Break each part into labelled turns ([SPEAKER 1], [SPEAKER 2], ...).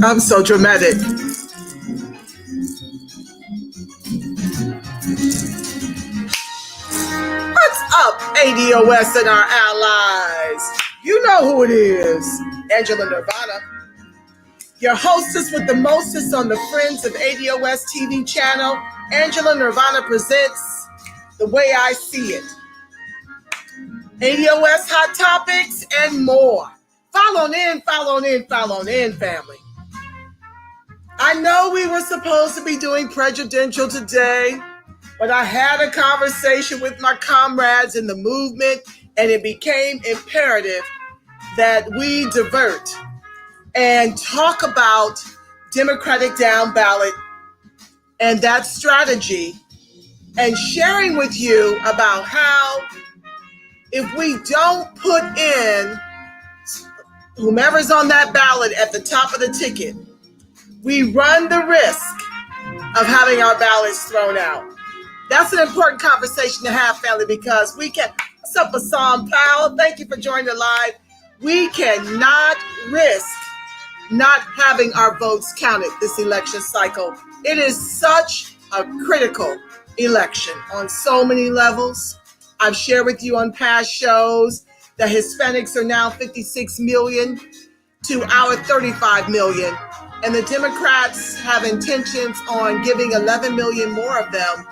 [SPEAKER 1] I'm so dramatic. What's up, ADOS and our allies? You know who it is. Angela Nirvana, your hostess with the mostest on the Friends of ADOS TV channel. Angela Nirvana presents The Way I See It. ADOS hot topics and more. Follow on in, family. I know we were supposed to be doing presidential today, but I had a conversation with my comrades in the movement, and it became imperative that we divert and talk about Democratic down ballot and that strategy, and sharing with you about how if we don't put in whomever's on that ballot at the top of the ticket, we run the risk of having our ballots thrown out. That's an important conversation to have, family, because we can. What's up, Assam Powell? Thank you for joining the live. We cannot risk not having our votes counted this election cycle. It is such a critical election on so many levels. I've shared with you on past shows that Hispanics are now 56 million to our 35 million. And the Democrats have intentions on giving 11 million more of them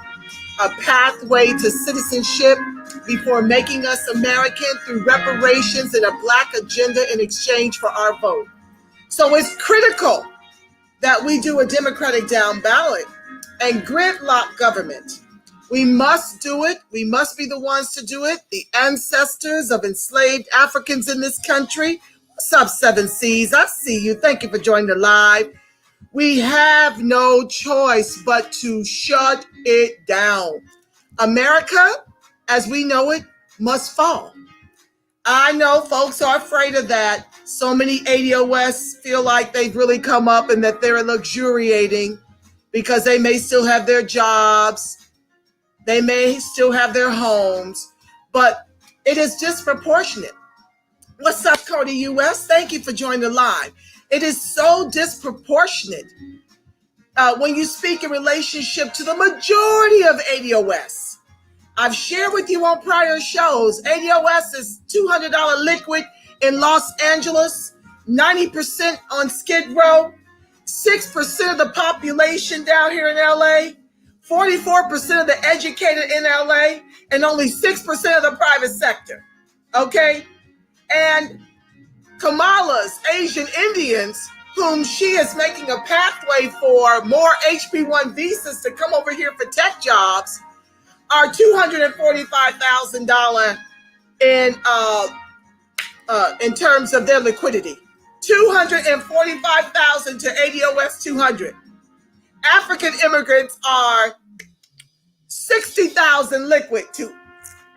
[SPEAKER 1] a pathway to citizenship before making us American through reparations and a black agenda in exchange for our vote. So it's critical that we do a Democratic down ballot and gridlock government. We must do it. We must be the ones to do it. The ancestors of enslaved Africans in this country. What's up, 7Cs? I see you. Thank you for joining the live. We have no choice but to shut it down. America, as we know it, must fall. I know folks are afraid of that. So many ADOS feel like they've really come up and that they're luxuriating because they may still have their jobs. They may still have their homes, but it is disproportionate. What's up, Cody US? Thank you for joining the live. It is so disproportionate when you speak in relationship to the majority of ADOS. I've shared with you on prior shows, ADOS is $200 liquid in Los Angeles, 90% on Skid Row, 6% of the population down here in LA, 44% of the educated in LA, and only 6% of the private sector. Okay? And Kamala's Asian Indians, whom she is making a pathway for more HB1 visas to come over here for tech jobs, are $245,000 in terms of their liquidity. $245,000 to ADOS 200. African immigrants are 60,000 liquid to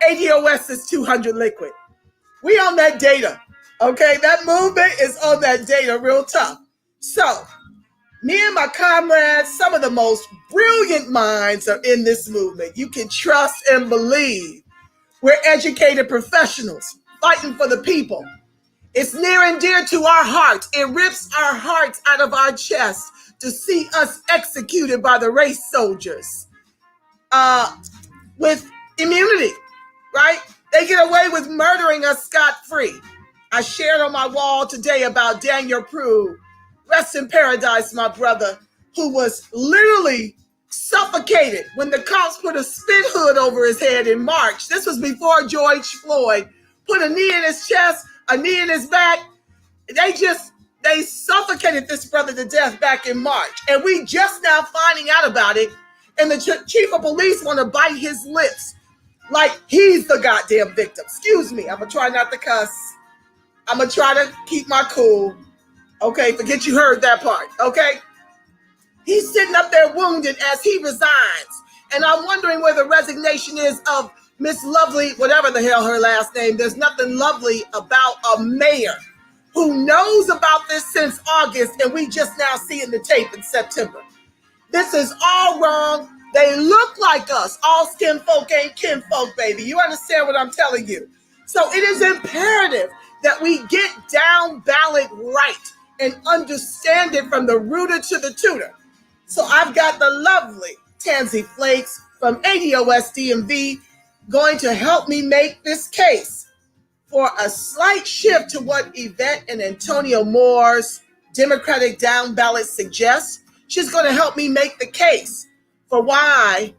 [SPEAKER 1] ADOS is 200 liquid. We on that data, okay? That movement is on that data real tough. So, me and my comrades, some of the most brilliant minds are in this movement. You can trust and believe. We're educated professionals fighting for the people. It's near and dear to our hearts. It rips our hearts out of our chests to see us executed by the race soldiers with immunity, right? They get away with murdering us scot-free. I shared on my wall today about Daniel Prue, rest in paradise, my brother, who was literally suffocated when the cops put a spit hood over his head in March. This was before George Floyd put a knee in his chest, a knee in his back. They suffocated this brother to death back in March. And we just now finding out about it. And the chief of police want to bite his lips like he's the goddamn victim. Excuse me. I'm going to try not to cuss. I'm going to try to keep my cool. Okay, forget you heard that part. Okay? He's sitting up there wounded as he resigns. And I'm wondering where the resignation is of Miss Lovely, whatever the hell her last name. There's nothing lovely about a mayor who knows about this since August, and we just now seeing the tape in September. This is all wrong. They look like us. All skin folk ain't kin folk, baby. You understand what I'm telling you? So it is imperative that we get down ballot right and understand it from the rooter to the tutor. So I've got the lovely TANZY Flakes from ADOS DMV going to help me make this case for a slight shift to what Yvette and Antonio Moore's Democratic down ballot suggests. She's going to help me make the case for why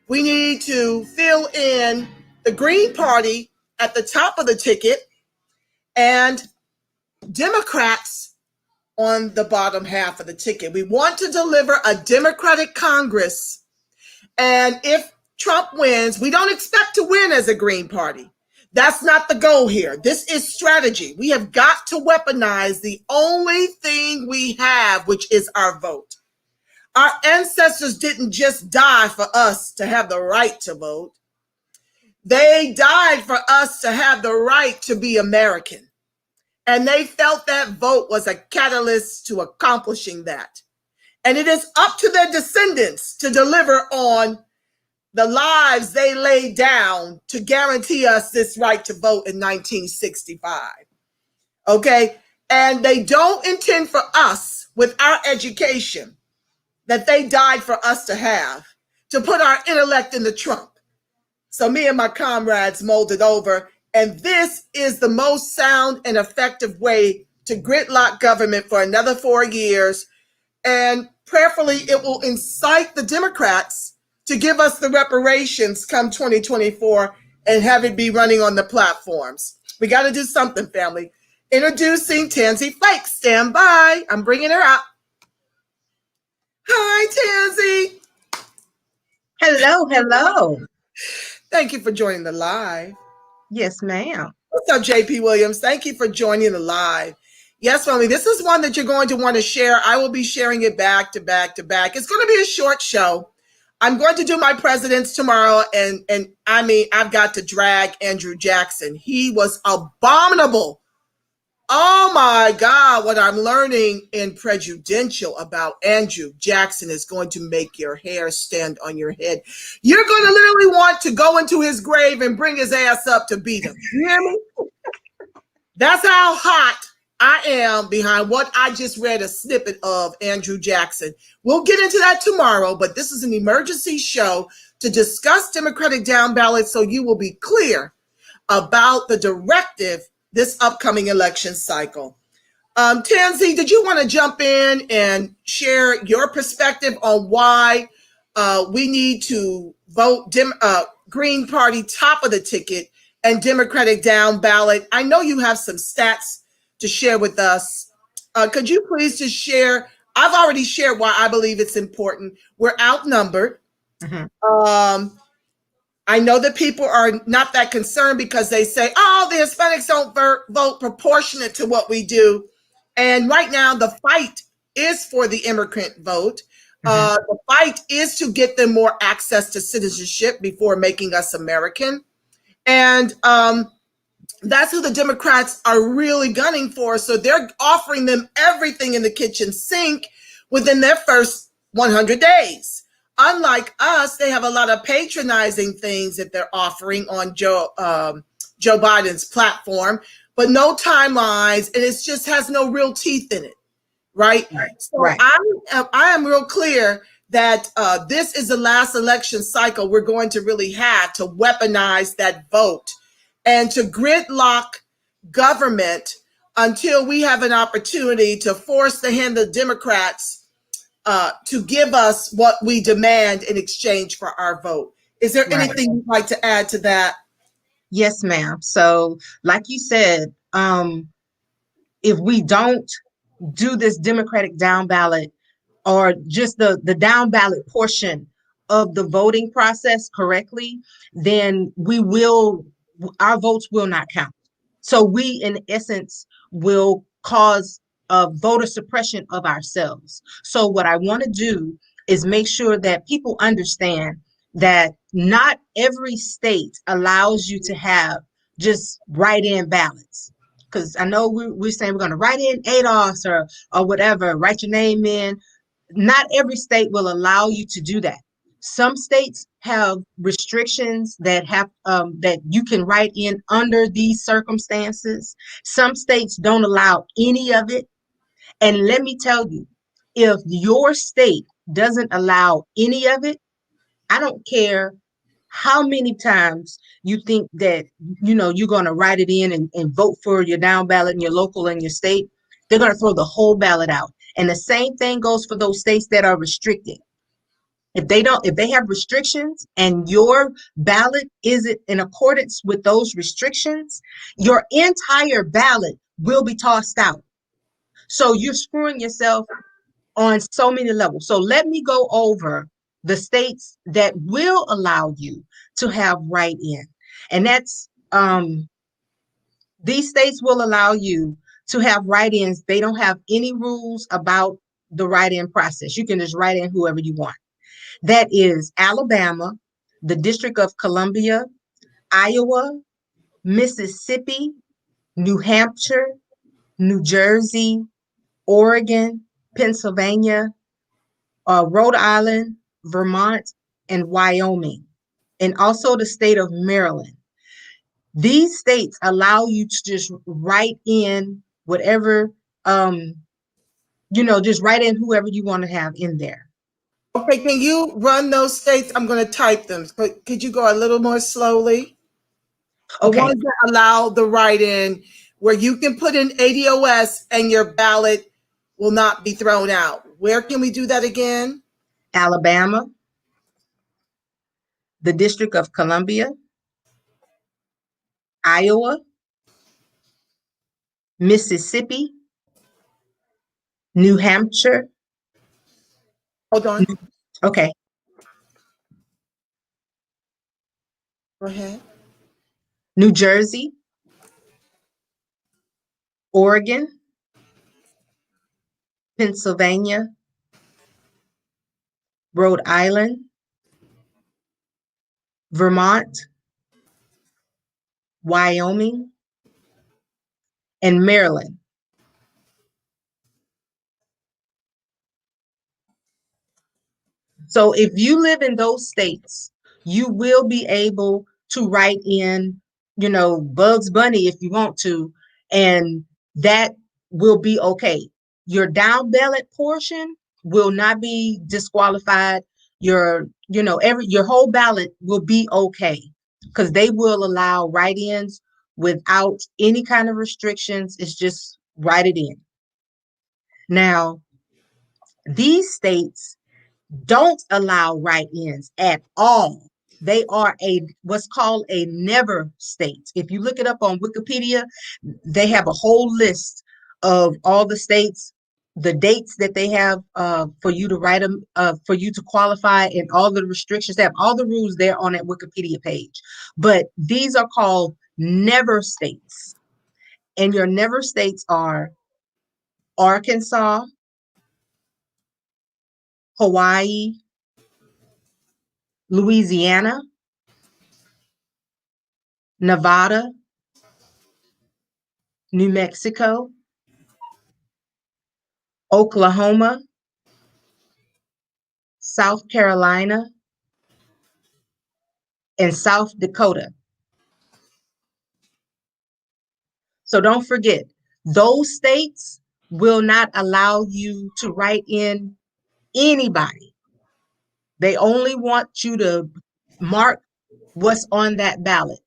[SPEAKER 1] we need to fill in the Green Party at the top of the ticket and Democrats on the bottom half of the ticket. We want to deliver a Democratic Congress. And if Trump wins, we don't expect to win as a Green Party. That's not the goal here. This is strategy. We have got to weaponize the only thing we have, which is our vote. Our ancestors didn't just die for us to have the right to vote. They died for us to have the right to be American. And they felt that vote was a catalyst to accomplishing that. And it is up to their descendants to deliver on the lives they laid down to guarantee us this right to vote in 1965. Okay? And they don't intend for us, with our education, that they died for us to have, to put our intellect in the trunk. So me and my comrades molded over, and this is the most sound and effective way to gridlock government for another 4 years. And prayerfully, it will incite the Democrats to give us the reparations come 2024 and have it be running on the platforms. We got to do something, family. Introducing TANZY Flakes. Stand by. I'm bringing her up. Hi, TANZY.
[SPEAKER 2] Hello, hello.
[SPEAKER 1] Thank you for joining the live.
[SPEAKER 2] Yes, ma'am.
[SPEAKER 1] What's up, JP Williams? Thank you for joining the live. Yes, family, this is one that you're going to want to share. I will be sharing it back to back to back. It's going to be a short show. I'm going to do my presidents tomorrow, and I mean, I've got to drag Andrew Jackson. He was abominable. Oh my God, what I'm learning in Prejudicial about Andrew Jackson is going to make your hair stand on your head. You're going to literally want to go into his grave and bring his ass up to beat him. You hear me? That's how hot I am behind what I just read a snippet of Andrew Jackson. We'll get into that tomorrow, but this is an emergency show to discuss Democratic down ballot so you will be clear about the directive this upcoming election cycle. TANZY, did you want to jump in and share your perspective on why we need to vote Green Party top of the ticket and Democratic down ballot? I know you have some stats to share with us. Could you please just share? I've already shared why I believe it's important. We're outnumbered. Mm-hmm. I know that people are not that concerned because they say, oh, the Hispanics don't vote proportionate to what we do. And right now, the fight is for the immigrant vote. Mm-hmm. The fight is to get them more access to citizenship before making us American. And that's who the Democrats are really gunning for. So they're offering them everything in the kitchen sink within their first 100 days. Unlike us, they have a lot of patronizing things that they're offering on Joe Biden's platform, but no timelines, and it just has no real teeth in it, right? So right. I am real clear that this is the last election cycle we're going to really have to weaponize that vote and to gridlock government until we have an opportunity to force the hand of the Democrats to give us what we demand in exchange for our vote. Is there anything you'd like to add to that?
[SPEAKER 2] Yes, ma'am. So like you said, if we don't do this Democratic down ballot or just the down ballot portion of the voting process correctly, then our votes will not count. So we, in essence, will cause voter suppression of ourselves. So what I want to do is make sure that people understand that not every state allows you to have just write-in ballots. Because I know we're saying we're going to write in ADOS or whatever, write your name in. Not every state will allow you to do that. Some states have restrictions that have that you can write in under these circumstances. Some states don't allow any of it. And let me tell you, if your state doesn't allow any of it, I don't care how many times you think that you're going to write it in and vote for your down ballot in your local and your state. They're going to throw the whole ballot out. And the same thing goes for those states that are restricted. If they have restrictions and your ballot isn't in accordance with those restrictions, your entire ballot will be tossed out. So you're screwing yourself on so many levels. So let me go over the states that will allow you to have write-in. And that's these states will allow you to have write-ins. They don't have any rules about the write-in process. You can just write in whoever you want. That is Alabama, the District of Columbia, Iowa, Mississippi, New Hampshire, New Jersey, Oregon, Pennsylvania, Rhode Island, Vermont, and Wyoming, and also the state of Maryland. These states allow you to just write in whatever, just write in whoever you want to have in there.
[SPEAKER 1] Okay, can you run those states? I'm going to type them. Could you go a little more slowly? The
[SPEAKER 2] Okay.
[SPEAKER 1] ones that allow the write-in where you can put in ADOS and your ballot will not be thrown out. Where can we do that again?
[SPEAKER 2] Alabama, the District of Columbia, Iowa, Mississippi, New Hampshire.
[SPEAKER 1] Hold on.
[SPEAKER 2] Okay.
[SPEAKER 1] Go ahead.
[SPEAKER 2] New Jersey, Oregon, Pennsylvania, Rhode Island, Vermont, Wyoming, and Maryland. So if you live in those states, you will be able to write in, Bugs Bunny if you want to, and that will be okay. Your down ballot portion will not be disqualified. Your whole ballot will be okay because they will allow write-ins without any kind of restrictions. It's just write it in. Now, these states don't allow write-ins at all. They are what's called a never state. If you look it up on Wikipedia, they have a whole list of all the states, the dates that they have for you to write them, for you to qualify, and all the restrictions. They have all the rules there on that Wikipedia page. But these are called never states. And your never states are Arkansas, Hawaii, Louisiana, Nevada, New Mexico, Oklahoma, South Carolina, and South Dakota. So don't forget, those states will not allow you to write in anybody. They only want you to mark what's on that ballot.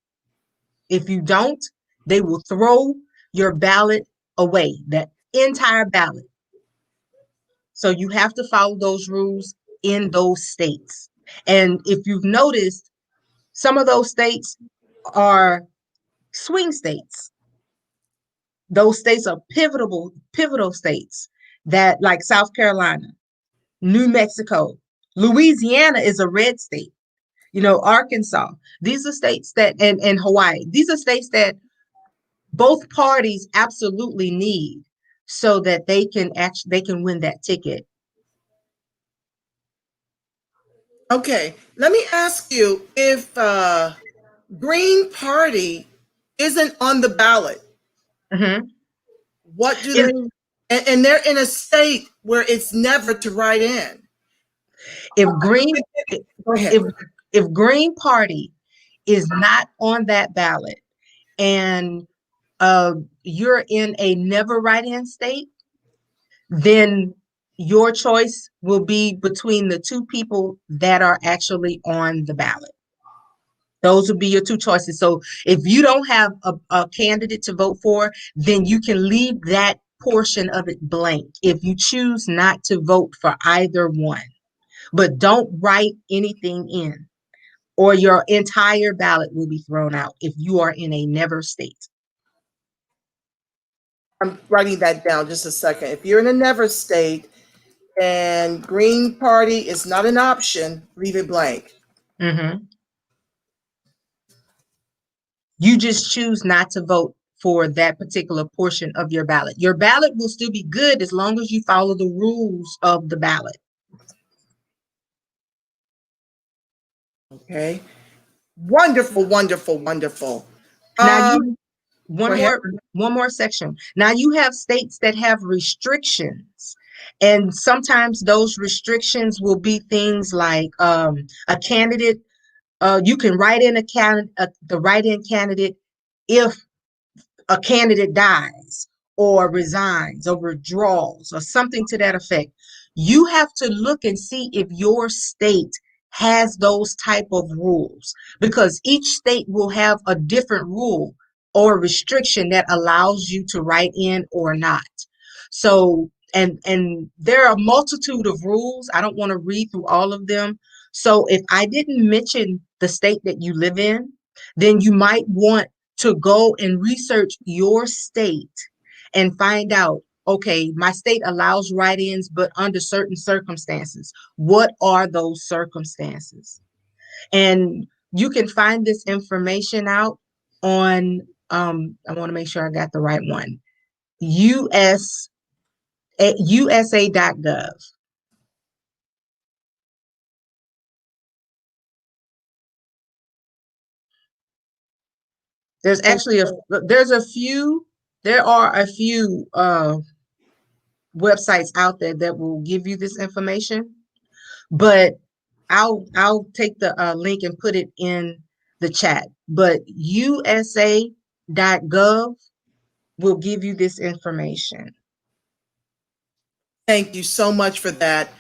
[SPEAKER 2] If you don't, they will throw your ballot away, that entire ballot. So you have to follow those rules in those states. And if you've noticed, some of those states are swing states. Those states are pivotal states that, like South Carolina, New Mexico, Louisiana is a red state. Arkansas. These are states that, and Hawaii. These are states that both parties absolutely need so that they can win that ticket.
[SPEAKER 1] Okay, let me ask you, if Green Party isn't on the ballot, what do they, and they're in a state where it's never to write in.
[SPEAKER 2] If Green,
[SPEAKER 1] Go ahead.
[SPEAKER 2] If Green Party is not on that ballot and you're in a never write-in state, then your choice will be between the two people that are actually on the ballot. Those would be your two choices. So if you don't have a candidate to vote for, then you can leave that portion of it blank if you choose not to vote for either one. But don't write anything in, or your entire ballot will be thrown out if you are in a never state.
[SPEAKER 1] I'm writing that down just a second. If you're in a never state and Green Party is not an option, leave it blank.
[SPEAKER 2] Mm-hmm. You just choose not to vote for that particular portion of your ballot. Your ballot will still be good as long as you follow the rules of the ballot.
[SPEAKER 1] Okay. Wonderful, wonderful, wonderful.
[SPEAKER 2] Now you
[SPEAKER 1] Go ahead.
[SPEAKER 2] one more section. Now you have states that have restrictions, and sometimes those restrictions will be things like a candidate. You can write in the write-in candidate if a candidate dies or resigns or withdraws or something to that effect. You have to look and see if your state has those type of rules, because each state will have a different rule or restriction that allows you to write in or not. So and there are a multitude of rules. I don't want to read through all of them. So if I didn't mention the state that you live in, then you might want to go and research your state and find out, okay, my state allows write-ins, but under certain circumstances. What are those circumstances? And you can find this information out on, I want to make sure I got the right one, USA.gov. There's actually there are a few websites out there that will give you this information, but I'll take the link and put it in the chat. But USA.gov will give you this information.
[SPEAKER 1] Thank you so much for that.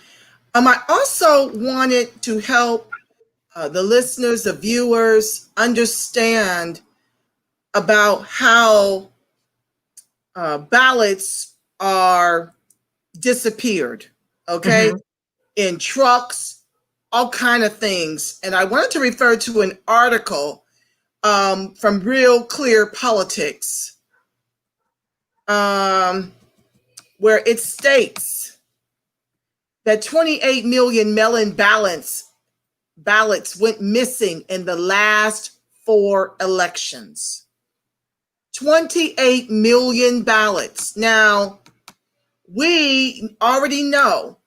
[SPEAKER 1] I also wanted to help the listeners, the viewers, understand about how ballots are disappeared, okay, in trucks, all kind of things. And I wanted to refer to an article from Real Clear Politics, where it states that 28 million mail-in ballots went missing in the last 4 elections. 28 million ballots. Now, we already know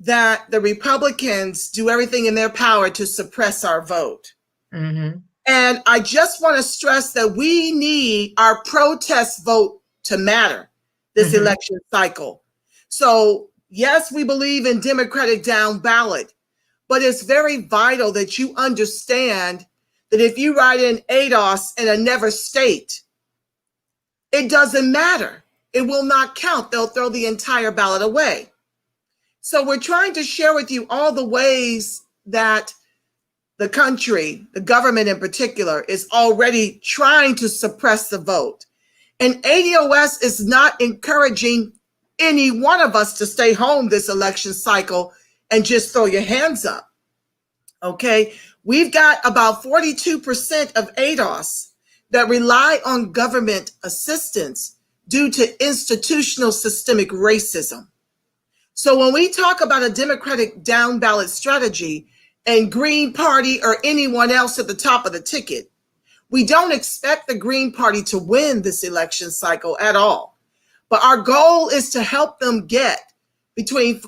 [SPEAKER 1] that the Republicans do everything in their power to suppress our vote.
[SPEAKER 2] Mm-hmm.
[SPEAKER 1] And I just want to stress that we need our protest vote to matter this election cycle. So, yes, we believe in democratic down ballot, but it's very vital that you understand that if you write in ADOS in a never state, it doesn't matter. It will not count. They'll throw the entire ballot away. So we're trying to share with you all the ways that the country, the government in particular, is already trying to suppress the vote. And ADOS is not encouraging any one of us to stay home this election cycle and just throw your hands up. Okay, we've got about 42% of ADOS that rely on government assistance due to institutional systemic racism. So when we talk about a democratic down ballot strategy and Green Party or anyone else at the top of the ticket, we don't expect the Green Party to win this election cycle at all. But our goal is to help them get between,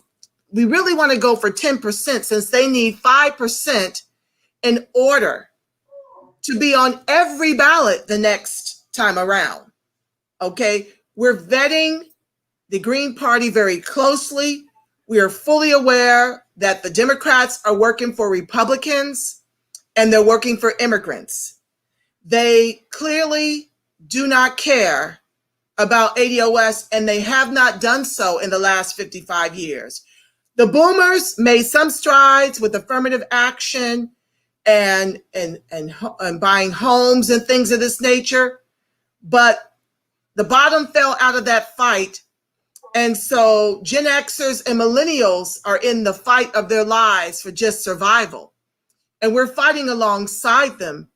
[SPEAKER 1] we really want to go for 10% since they need 5% in order to be on every ballot the next time around. Okay, we're vetting the Green Party very closely. We are fully aware that the Democrats are working for Republicans. and they're working for immigrants. They clearly do not care about ADOS, and they have not done so in the last 55 years. The boomers made some strides with affirmative action and buying homes and things of this nature, but the bottom fell out of that fight. And so Gen Xers and millennials are in the fight of their lives for just survival. And we're fighting alongside them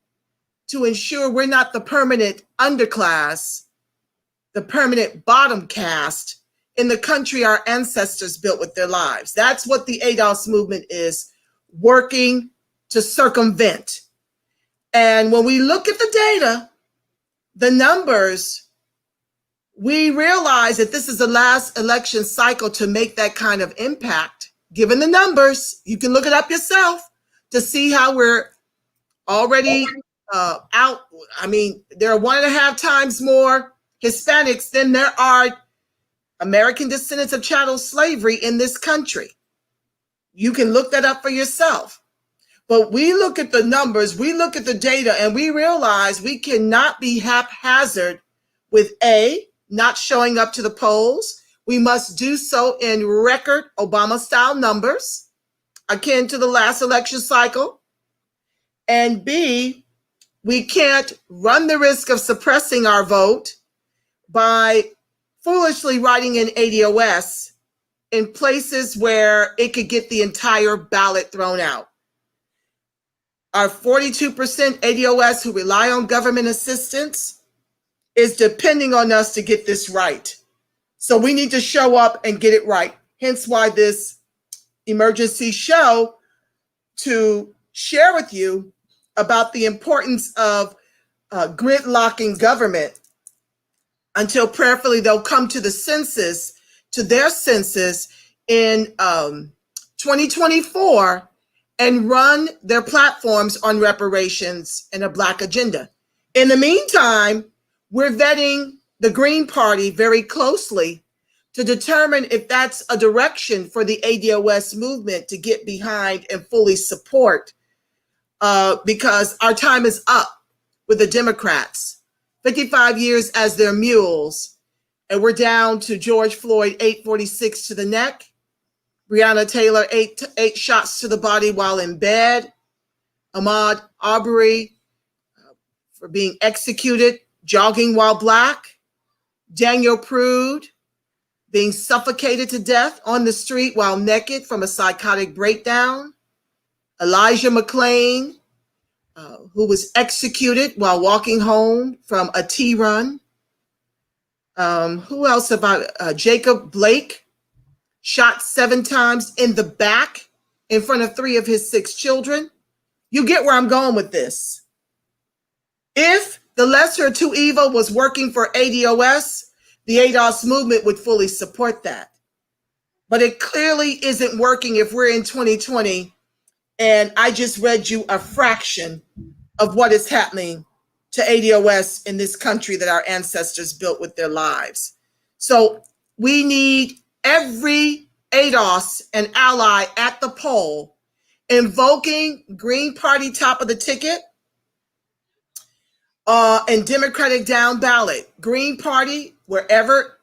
[SPEAKER 1] to ensure we're not the permanent underclass, the permanent bottom caste in the country our ancestors built with their lives. That's what the ADOS movement is working to circumvent. And when we look at the data, the numbers, we realize that this is the last election cycle to make that kind of impact. Given the numbers, you can look it up yourself to see how we're already out. I mean, there are 1.5 times more Hispanics than there are American descendants of chattel slavery in this country. You can look that up for yourself. But we look at the numbers, we look at the data, and we realize we cannot be haphazard with not showing up to the polls. We must do so in record Obama-style numbers, akin to the last election cycle. And B, we can't run the risk of suppressing our vote by foolishly writing in ADOS in places where it could get the entire ballot thrown out. Our 42% ADOS who rely on government assistance is depending on us to get this right. So we need to show up and get it right. Hence why this emergency show to share with you about the importance of gridlocking government until prayerfully they'll come to the census, to their census in 2024 and run their platforms on reparations and a Black agenda. In the meantime, we're vetting the Green Party very closely to determine if that's a direction for the ADOS movement to get behind and fully support, because our time is up with the Democrats. 55 years as their mules, and we're down to George Floyd, 846 to the neck. Breonna Taylor, eight shots to the body while in bed. Ahmaud Arbery for being executed, jogging while Black. Daniel Prude being suffocated to death on the street while naked from a psychotic breakdown. Elijah McClain, who was executed while walking home from a tea run. Who else about Jacob Blake, shot 7 times in the back in front of 3 of his 6 children. You get where I'm going with this. If the lesser of two evil was working for ADOS, the ADOS movement would fully support that. But it clearly isn't working if we're in 2020, and I just read you a fraction of what is happening to ADOS in this country that our ancestors built with their lives. So we need every ADOS and ally at the poll invoking Green Party top of the ticket and Democratic down ballot. Green Party, wherever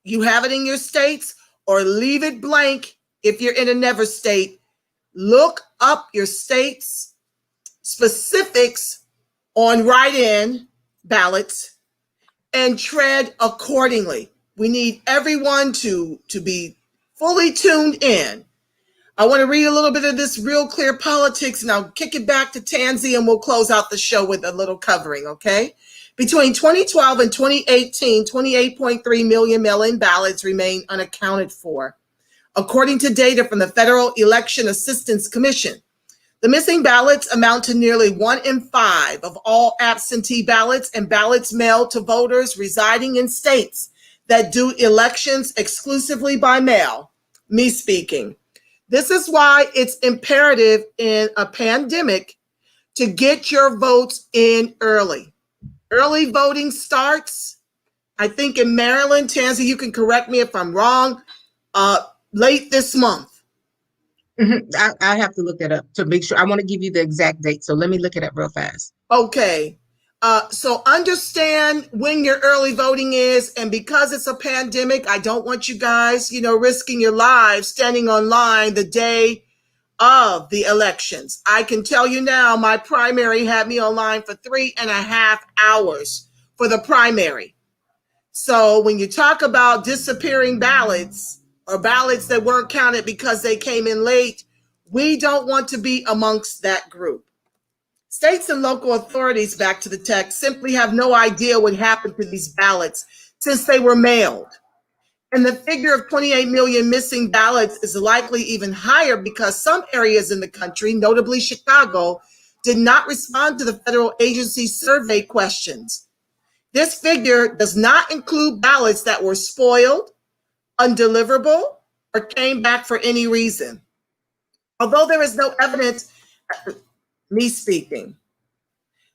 [SPEAKER 1] you have it in your states, or leave it blank if you're in a never state. Look up your state's specifics on write-in ballots and tread accordingly. We need everyone to be fully tuned in. I want to read a little bit of this Real Clear Politics, and I'll kick it back to TANZY, and we'll close out the show with a little covering, okay? Between 2012 and 2018, 28.3 million mail-in ballots remain unaccounted for. According to data from the Federal Election Assistance Commission, the missing ballots amount to nearly 1 in 5 of all absentee ballots and ballots mailed to voters residing in states that do elections exclusively by mail, me speaking. This is why it's imperative in a pandemic to get your votes in early. Early voting starts, I think in Maryland, TANZY, you can correct me if I'm wrong, late this month.
[SPEAKER 2] I have to look that up to make sure. I want to give you the exact date, so let me look it up real fast.
[SPEAKER 1] Okay. So understand when your early voting is, and because it's a pandemic, I don't want you guys, risking your lives standing online the day of the elections. I can tell you now, my primary had me online for 3.5 hours for the primary. So when you talk about disappearing ballots or ballots that weren't counted because they came in late, we don't want to be amongst that group. States and local authorities, back to the text, simply have no idea what happened to these ballots since they were mailed. And the figure of 28 million missing ballots is likely even higher because some areas in the country, notably Chicago, did not respond to the federal agency's survey questions. This figure does not include ballots that were spoiled, undeliverable, or came back for any reason. Although there is no evidence, me speaking,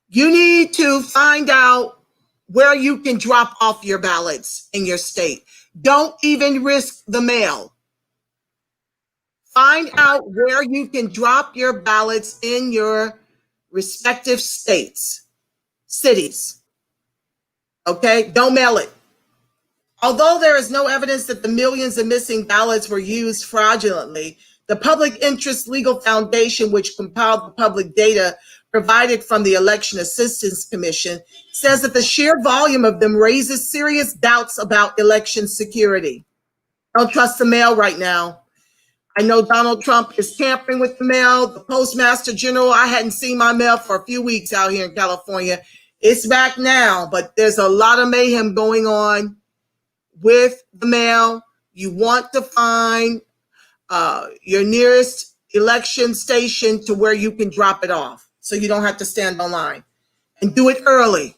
[SPEAKER 1] you need to find out where you can drop off your ballots in your state. Don't even risk the mail. Find out where you can drop your ballots in your respective states, cities. Okay? Don't mail it. Although there is no evidence that the millions of missing ballots were used fraudulently, the Public Interest Legal Foundation, which compiled the public data provided from the Election Assistance Commission, says that the sheer volume of them raises serious doubts about election security. Don't trust the mail right now. I know Donald Trump is tampering with the mail. The Postmaster General, I hadn't seen my mail for a few weeks out here in California. It's back now, but there's a lot of mayhem going on with the mail. You want to find your nearest election station to where you can drop it off so you don't have to stand online, and do it early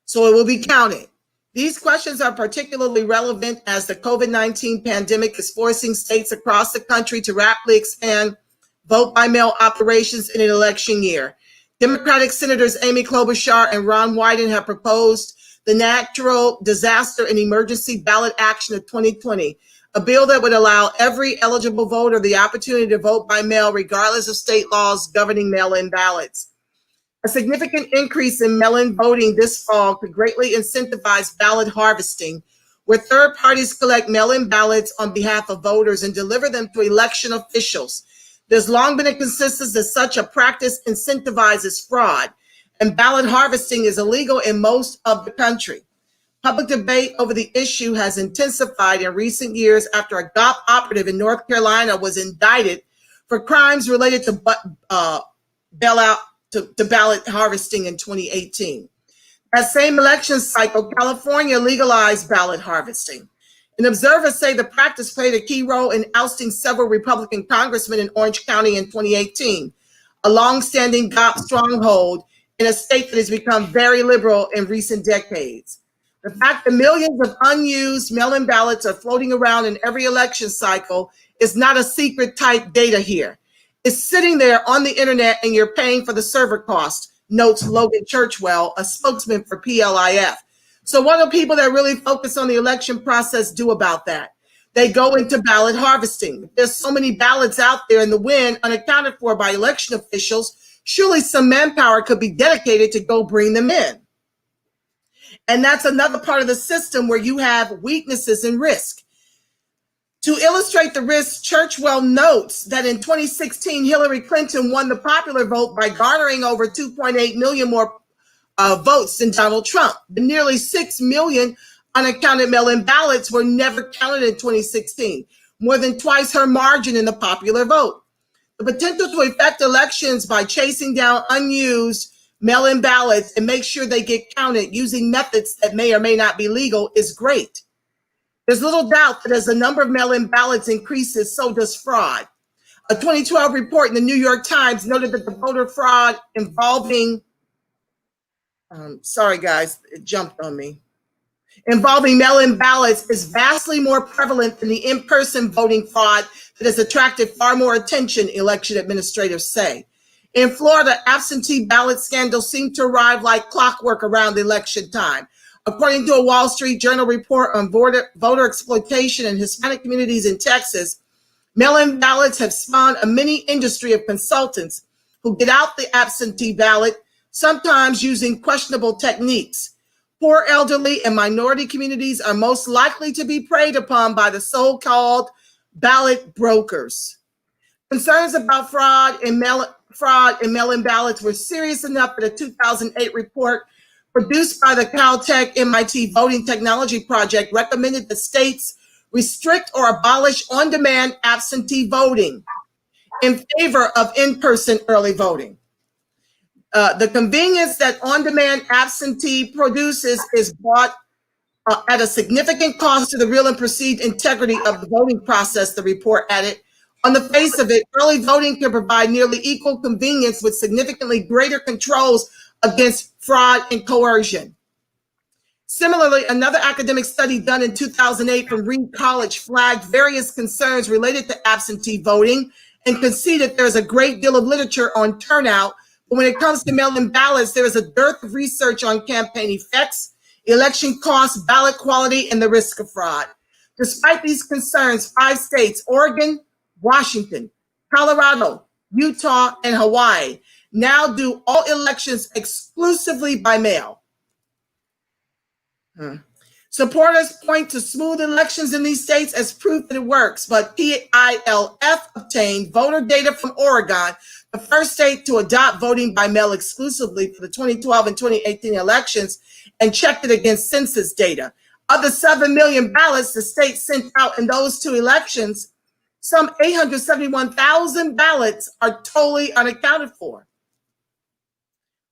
[SPEAKER 1] so it will be counted. These questions are particularly relevant as the COVID-19 pandemic is forcing states across the country to rapidly expand vote-by-mail operations in an election year. Democratic Senators Amy Klobuchar and Ron Wyden have proposed the Natural Disaster and Emergency Ballot Action of 2020, a bill that would allow every eligible voter the opportunity to vote by mail regardless of state laws governing mail-in ballots. A significant increase in mail-in voting this fall could greatly incentivize ballot harvesting, where third parties collect mail-in ballots on behalf of voters and deliver them to election officials. There's long been a consensus that such a practice incentivizes fraud, and ballot harvesting is illegal in most of the country. Public debate over the issue has intensified in recent years after a GOP operative in North Carolina was indicted for crimes related to ballot harvesting in 2018. That same election cycle, California legalized ballot harvesting. And observers say the practice played a key role in ousting several Republican congressmen in Orange County in 2018, a longstanding GOP stronghold in a state that has become very liberal in recent decades. The fact that millions of unused mail-in ballots are floating around in every election cycle is not a secret type data here. It's sitting there on the internet and you're paying for the server cost, notes Logan Churchwell, a spokesman for PLIF. So what do people that really focus on the election process do about that? They go into ballot harvesting. There's so many ballots out there in the wind unaccounted for by election officials. Surely some manpower could be dedicated to go bring them in. And that's another part of the system where you have weaknesses and risk. To illustrate the risk, Churchwell notes that in 2016, Hillary Clinton won the popular vote by garnering over 2.8 million more votes than Donald Trump. The nearly 6 million unaccounted mail-in ballots were never counted in 2016, more than twice her margin in the popular vote. The potential to affect elections by chasing down unused mail-in ballots and make sure they get counted using methods that may or may not be legal is great. There's little doubt that as the number of mail-in ballots increases, so does fraud. A 2012 report in the New York Times noted that the voter fraud involving, sorry guys, it jumped on me, involving mail-in ballots is vastly more prevalent than the in-person voting fraud that has attracted far more attention, election administrators say. In Florida, absentee ballot scandals seem to arrive like clockwork around election time. According to a Wall Street Journal report on voter exploitation in Hispanic communities in Texas, Mail-in ballots have spawned a mini industry of consultants who get out the absentee ballot, sometimes using questionable techniques. Poor elderly and minority communities are most likely to be preyed upon by the so-called ballot brokers. Concerns about fraud and mail-in ballots were serious enough that a 2008 report produced by the Caltech MIT Voting Technology Project recommended that states restrict or abolish on-demand absentee voting in favor of in-person early voting. The convenience that on-demand absentee produces is bought at a significant cost to the real and perceived integrity of the voting process, the report added. On the face of it, early voting can provide nearly equal convenience with significantly greater controls against fraud and coercion. Similarly, another academic study done in 2008 from Reed College flagged various concerns related to absentee voting and conceded there's a great deal of literature on turnout, but when it comes to mail-in ballots, there is a dearth of research on campaign effects, election costs, ballot quality, and the risk of fraud. Despite these concerns, 5 states, Oregon, Washington, Colorado, Utah, and Hawaii, now do all elections exclusively by mail. Supporters point to smooth elections in these states as proof that it works, but PILF obtained voter data from Oregon, the first state to adopt voting by mail exclusively for the 2012 and 2018 elections, and checked it against census data. Of the 7 million ballots the state sent out in those 2 elections, some 871,000 ballots are totally unaccounted for.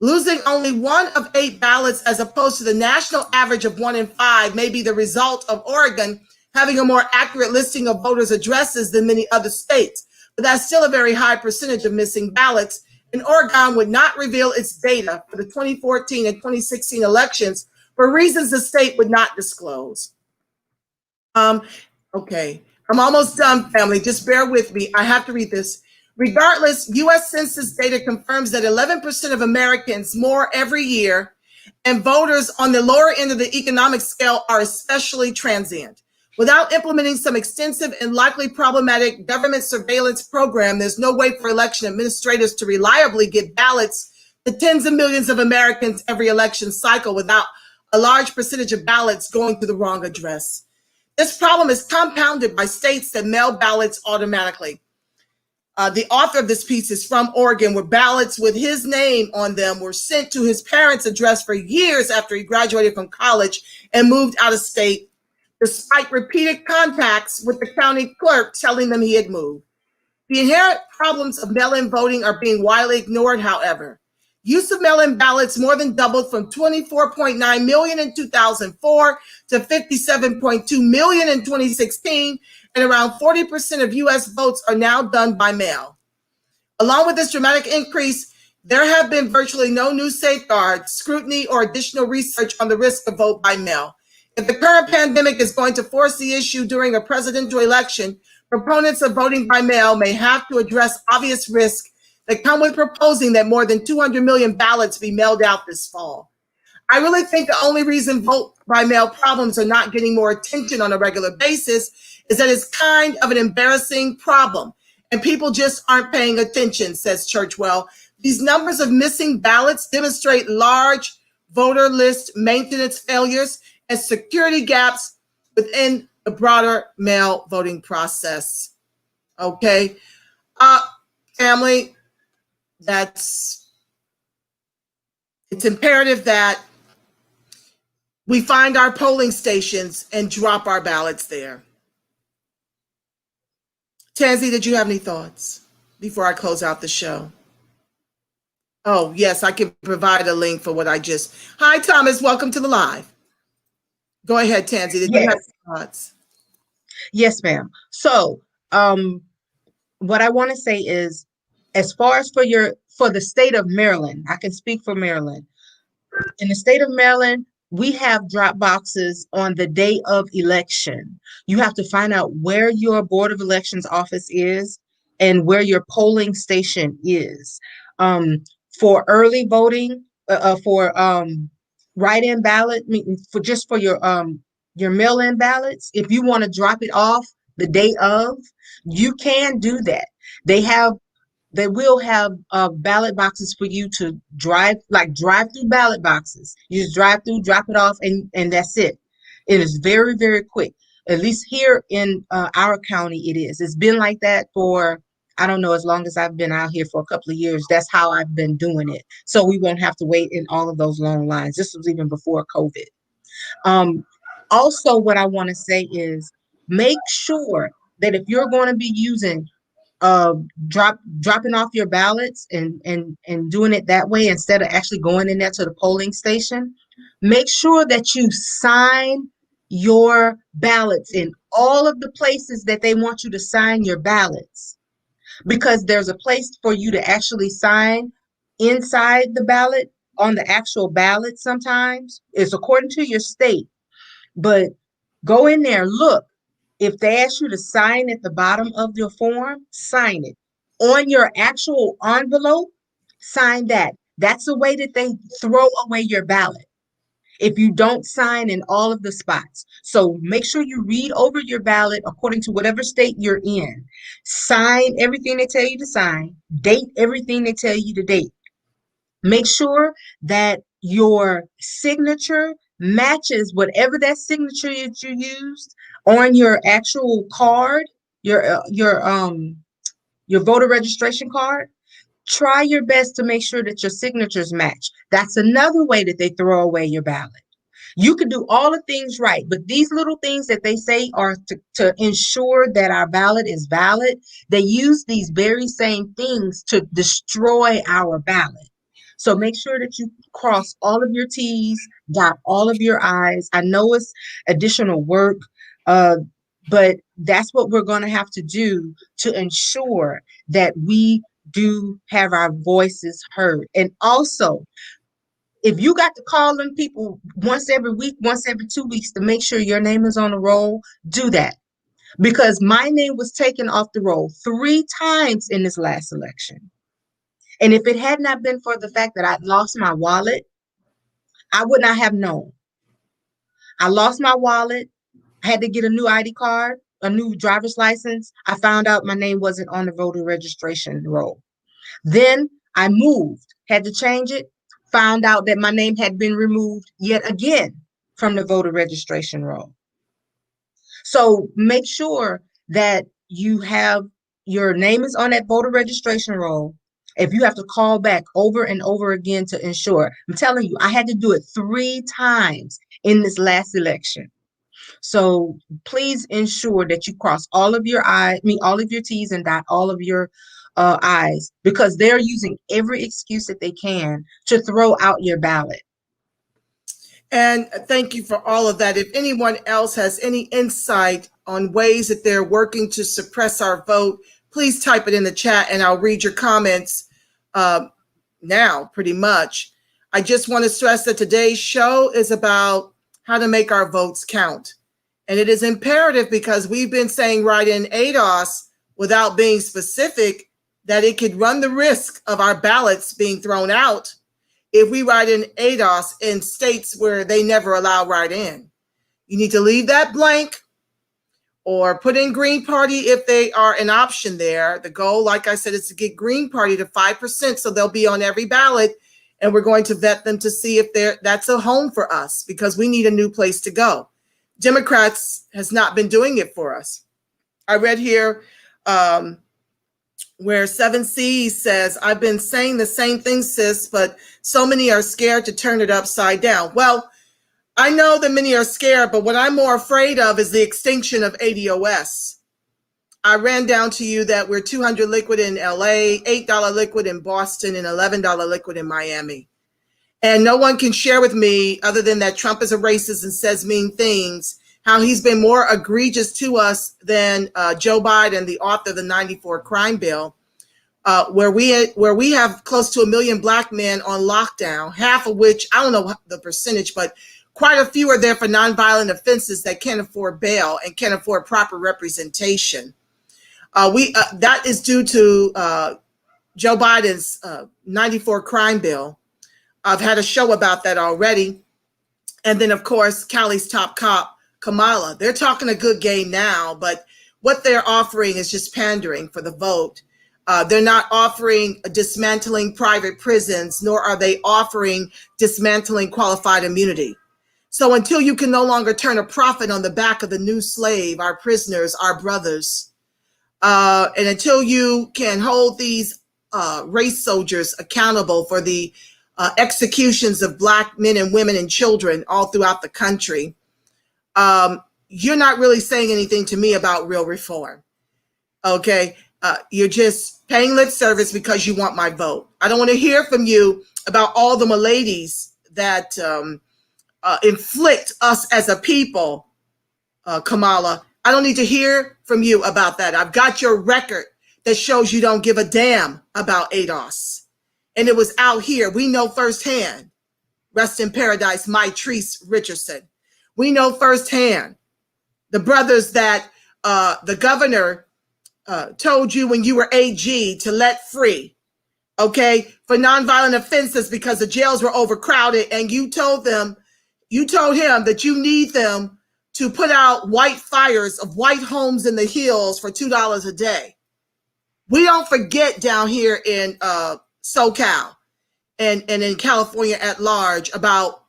[SPEAKER 1] Losing only 1 of 8 ballots as opposed to the national average of 1 in 5 may be the result of Oregon having a more accurate listing of voters' addresses than many other states, but that's still a very high percentage of missing ballots, and Oregon would not reveal its data for the 2014 and 2016 elections for reasons the state would not disclose. Okay, I'm almost done, family. Just bear with me. I have to read this. Regardless, U.S. Census data confirms that 11% of Americans more every year, and voters on the lower end of the economic scale are especially transient. Without implementing some extensive and likely problematic government surveillance program, there's no way for election administrators to reliably get ballots to tens of millions of Americans every election cycle without a large percentage of ballots going to the wrong address. This problem is compounded by states that mail ballots automatically. The author of this piece is from Oregon, where ballots with his name on them were sent to his parents' address for years after he graduated from college and moved out of state, despite repeated contacts with the county clerk telling them he had moved. The inherent problems of mail-in voting are being widely ignored, however. Use of mail-in ballots more than doubled from 24.9 million in 2004 to 57.2 million in 2016, and around 40% of U.S. votes are now done by mail. Along with this dramatic increase, there have been virtually no new safeguards, scrutiny, or additional research on the risk of vote by mail. If the current pandemic is going to force the issue during a presidential election, proponents of voting by mail may have to address obvious risks that come with proposing that more than 200 million ballots be mailed out this fall. I really think the only reason vote by mail problems are not getting more attention on a regular basis is that it's kind of an embarrassing problem and people just aren't paying attention, says Churchwell. These numbers of missing ballots demonstrate large voter list maintenance failures and security gaps within the broader mail voting process. Okay, family, it's imperative that we find our polling stations and drop our ballots there. Tanzy, did you have any thoughts before I close out the show? Oh, yes, I can provide a link for what I just. Hi, Thomas. Welcome to the live. Go ahead, Tanzy. Did you have any thoughts?
[SPEAKER 2] Yes, ma'am. So, what I want to say is, as far as for the state of Maryland, I can speak for Maryland. In the state of Maryland, we have drop boxes on the day of election. You have to find out where your Board of Elections office is and where your polling station is. For early voting, for write-in ballot, for your mail-in ballots, if you want to drop it off the day of, you can do that. They have they will have ballot boxes for you to drive through ballot boxes. You just drive through, drop it off, and that's it. It is very, very quick. At least here in our county, it is. It's been like that for, I don't know, as long as I've been out here for a couple of years. That's how I've been doing it. So we won't have to wait in all of those long lines. This was even before COVID. Um, Also, what I want to say is make sure that if you're going to be using dropping off your ballots and doing it that way instead of actually going in there to the polling station, make sure that you sign your ballots in all of the places that they want you to sign your ballots, because there's a place for you to actually sign inside the ballot on the actual ballot. Sometimes it's according to your state, but go in there, look. If they ask you to sign at the bottom of your form, sign it. On your actual envelope, sign that. That's the way that they throw away your ballot if you don't sign in all of the spots. So make sure you read over your ballot according to whatever state you're in. Sign everything they tell you to sign, date everything they tell you to date. Make sure that your signature matches whatever that signature that you used on your actual card, your voter registration card. Try your best to make sure that your signatures match. That's another way that they throw away your ballot. You can do all the things right, but these little things that they say are to ensure that our ballot is valid, they use these very same things to destroy our ballot. So make sure that you cross all of your T's, dot all of your I's. I know it's additional work, but that's what we're going to have to do to ensure that we do have our voices heard. And also, if you got to call them people once every week, once every 2 weeks to make sure your name is on the roll, do that. Because my name was taken off the roll 3 times in this last election. And if it had not been for the fact that I lost my wallet, I would not have known. I lost my wallet. I had to get a new ID card, a new driver's license. I found out my name wasn't on the voter registration roll. Then I moved, had to change it, found out that my name had been removed yet again from the voter registration roll. So make sure that you have your name is on that voter registration roll. If you have to call back over and over again to ensure, I'm telling you, I had to do it 3 times in this last election. So please ensure that you cross all of your all of your T's and dot all of your I's, because they're using every excuse that they can to throw out your ballot.
[SPEAKER 1] And thank you for all of that. If anyone else has any insight on ways that they're working to suppress our vote, please type it in the chat and I'll read your comments now, pretty much. I just want to stress that today's show is about how to make our votes count. And it is imperative because we've been saying right in ADOS, without being specific, that it could run the risk of our ballots being thrown out if we write in ADOS in states where they never allow write-in. You need to leave that blank or put in Green Party if they are an option there. The goal, like I said, is to get Green Party to 5%, so they'll be on every ballot, and we're going to vet them to see if that's a home for us, because we need a new place to go. Democrats has not been doing it for us. I read here where 7C says, I've been saying the same thing, sis, but so many are scared to turn it upside down. Well, I know that many are scared, but what I'm more afraid of is the extinction of ADOS. I ran down to you that we're $200 liquid in LA, $8 liquid in Boston, and $11 liquid in Miami. And no one can share with me, other than that Trump is a racist and says mean things, how he's been more egregious to us than Joe Biden, the author of the '94 crime bill, where we have close to 1 million black men on lockdown, half of which, I don't know the percentage, but quite a few are there for nonviolent offenses that can't afford bail and can't afford proper representation. That is due to Joe Biden's '94 crime bill. I've had a show about that already. And then, of course, Cali's top cop, Kamala. They're talking a good game now, but what they're offering is just pandering for the vote. They're not offering dismantling private prisons, nor are they offering dismantling qualified immunity. So until you can no longer turn a profit on the back of the new slave, our prisoners, our brothers, and until you can hold these race soldiers accountable for the executions of Black men and women and children all throughout the country, you're not really saying anything to me about real reform. Okay? You're just paying lip service because you want my vote. I don't want to hear from you about all the maladies that inflict us as a people, Kamala. I don't need to hear from you about that. I've got your record that shows you don't give a damn about ADOS. And it was out here. We know firsthand. Rest in paradise, Maitrice Richardson. We know firsthand the brothers that the governor told you when you were AG to let free, okay, for nonviolent offenses because the jails were overcrowded, and you told him that you need them to put out white fires of white homes in the hills for $2 a day. We don't forget down here in SoCal and in California at large about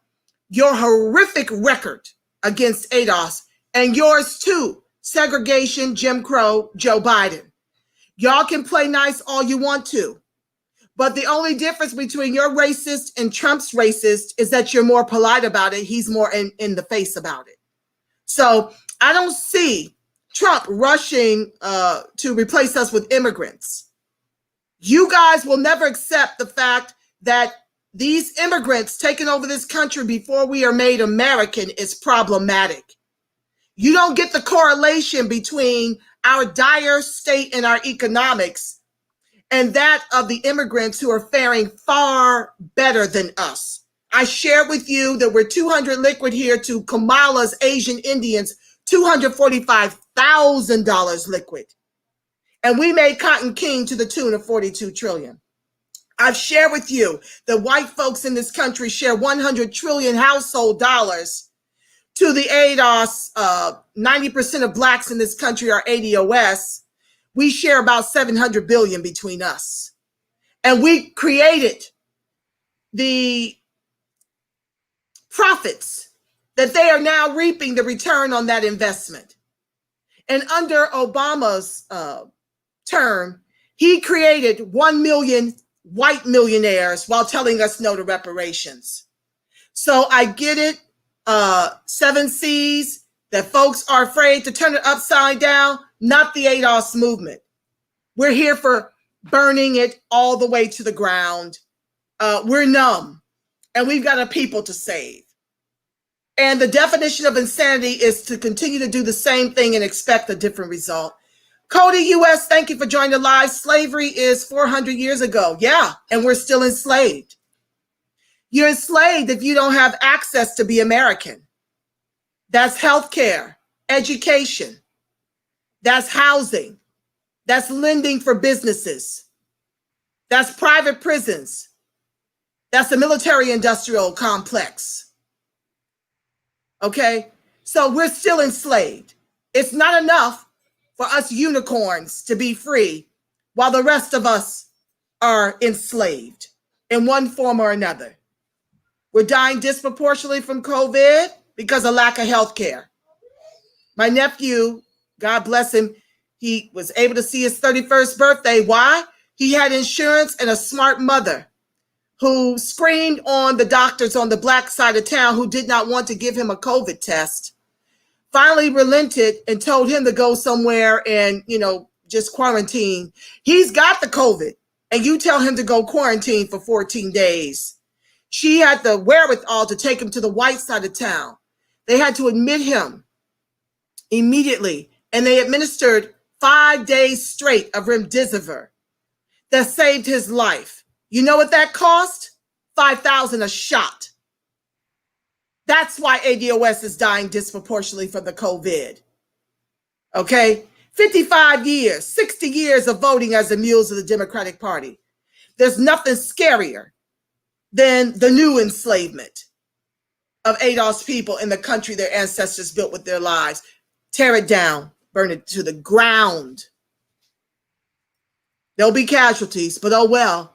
[SPEAKER 1] your horrific record against ADOS, and yours too, segregation, Jim Crow, Joe Biden. Y'all can play nice all you want to, but the only difference between your racist and Trump's racist is that you're more polite about it. He's more in the face about it. So I don't see Trump rushing to replace us with immigrants. You guys will never accept the fact that these immigrants taking over this country before we are made American is problematic. You don't get the correlation between our dire state in our economics and that of the immigrants who are faring far better than us. I shared with you that we're 200 liquid here to Kamala's Asian Indians, $245,000 liquid. And we made Cotton King to the tune of 42 trillion. I've shared with you that white folks in this country share 100 trillion household dollars to the ADOS. 90% of Blacks in this country are ADOS. We share about 700 billion between us. And we created the profits that they are now reaping the return on that investment. And under Obama's term, he created 1 million white millionaires while telling us no to reparations. So I get it, 7 C's, that folks are afraid to turn it upside down, not the ADOS movement. We're here for burning it all the way to the ground. We're numb, and we've got a people to save. And the definition of insanity is to continue to do the same thing and expect a different result. Cody US, thank you for joining the live. Slavery is 400 years ago. Yeah, and we're still enslaved. You're enslaved if you don't have access to be American. That's healthcare, education, that's housing, that's lending for businesses, that's private prisons, that's the military-industrial complex. Okay, so we're still enslaved. It's not enough for us unicorns to be free while the rest of us are enslaved in one form or another. We're dying disproportionately from COVID because of lack of health care. My nephew, God bless him, he was able to see his 31st birthday. Why? He had insurance and a smart mother who screamed on the doctors on the Black side of town who did not want to give him a COVID test, finally relented and told him to go somewhere and, just quarantine. He's got the COVID, and you tell him to go quarantine for 14 days. She had the wherewithal to take him to the white side of town. They had to admit him immediately, and they administered 5 days straight of remdesivir that saved his life. You know what that cost? $5,000 a shot. That's why ADOS is dying disproportionately from the COVID. Okay? 55 years, 60 years of voting as the mules of the Democratic Party. There's nothing scarier than the new enslavement of ADOS people in the country their ancestors built with their lives. Tear it down. burn it to the ground. There'll be casualties, but oh well.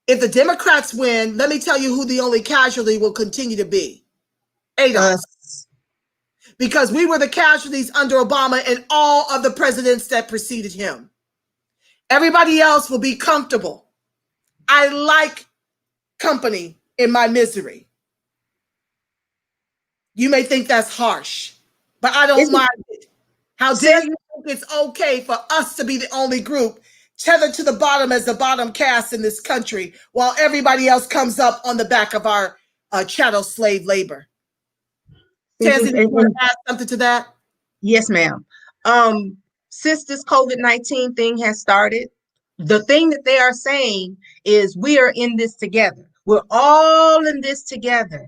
[SPEAKER 1] If the Democrats win, let me tell you who the only casualty will continue to be. ADOS. Because we were the casualties under Obama and all of the presidents that preceded him. Everybody else will be comfortable. I like company in my misery. You may think that's harsh, but I don't mind it. How dare you think it's okay for us to be the only group tethered to the bottom as the bottom caste in this country while everybody else comes up on the back of our chattel slave labor? Tanzy, do you want to add something to that?
[SPEAKER 2] Yes, ma'am. Since this COVID-19 thing has started, the thing that they are saying is we are in this together. We're all in this together.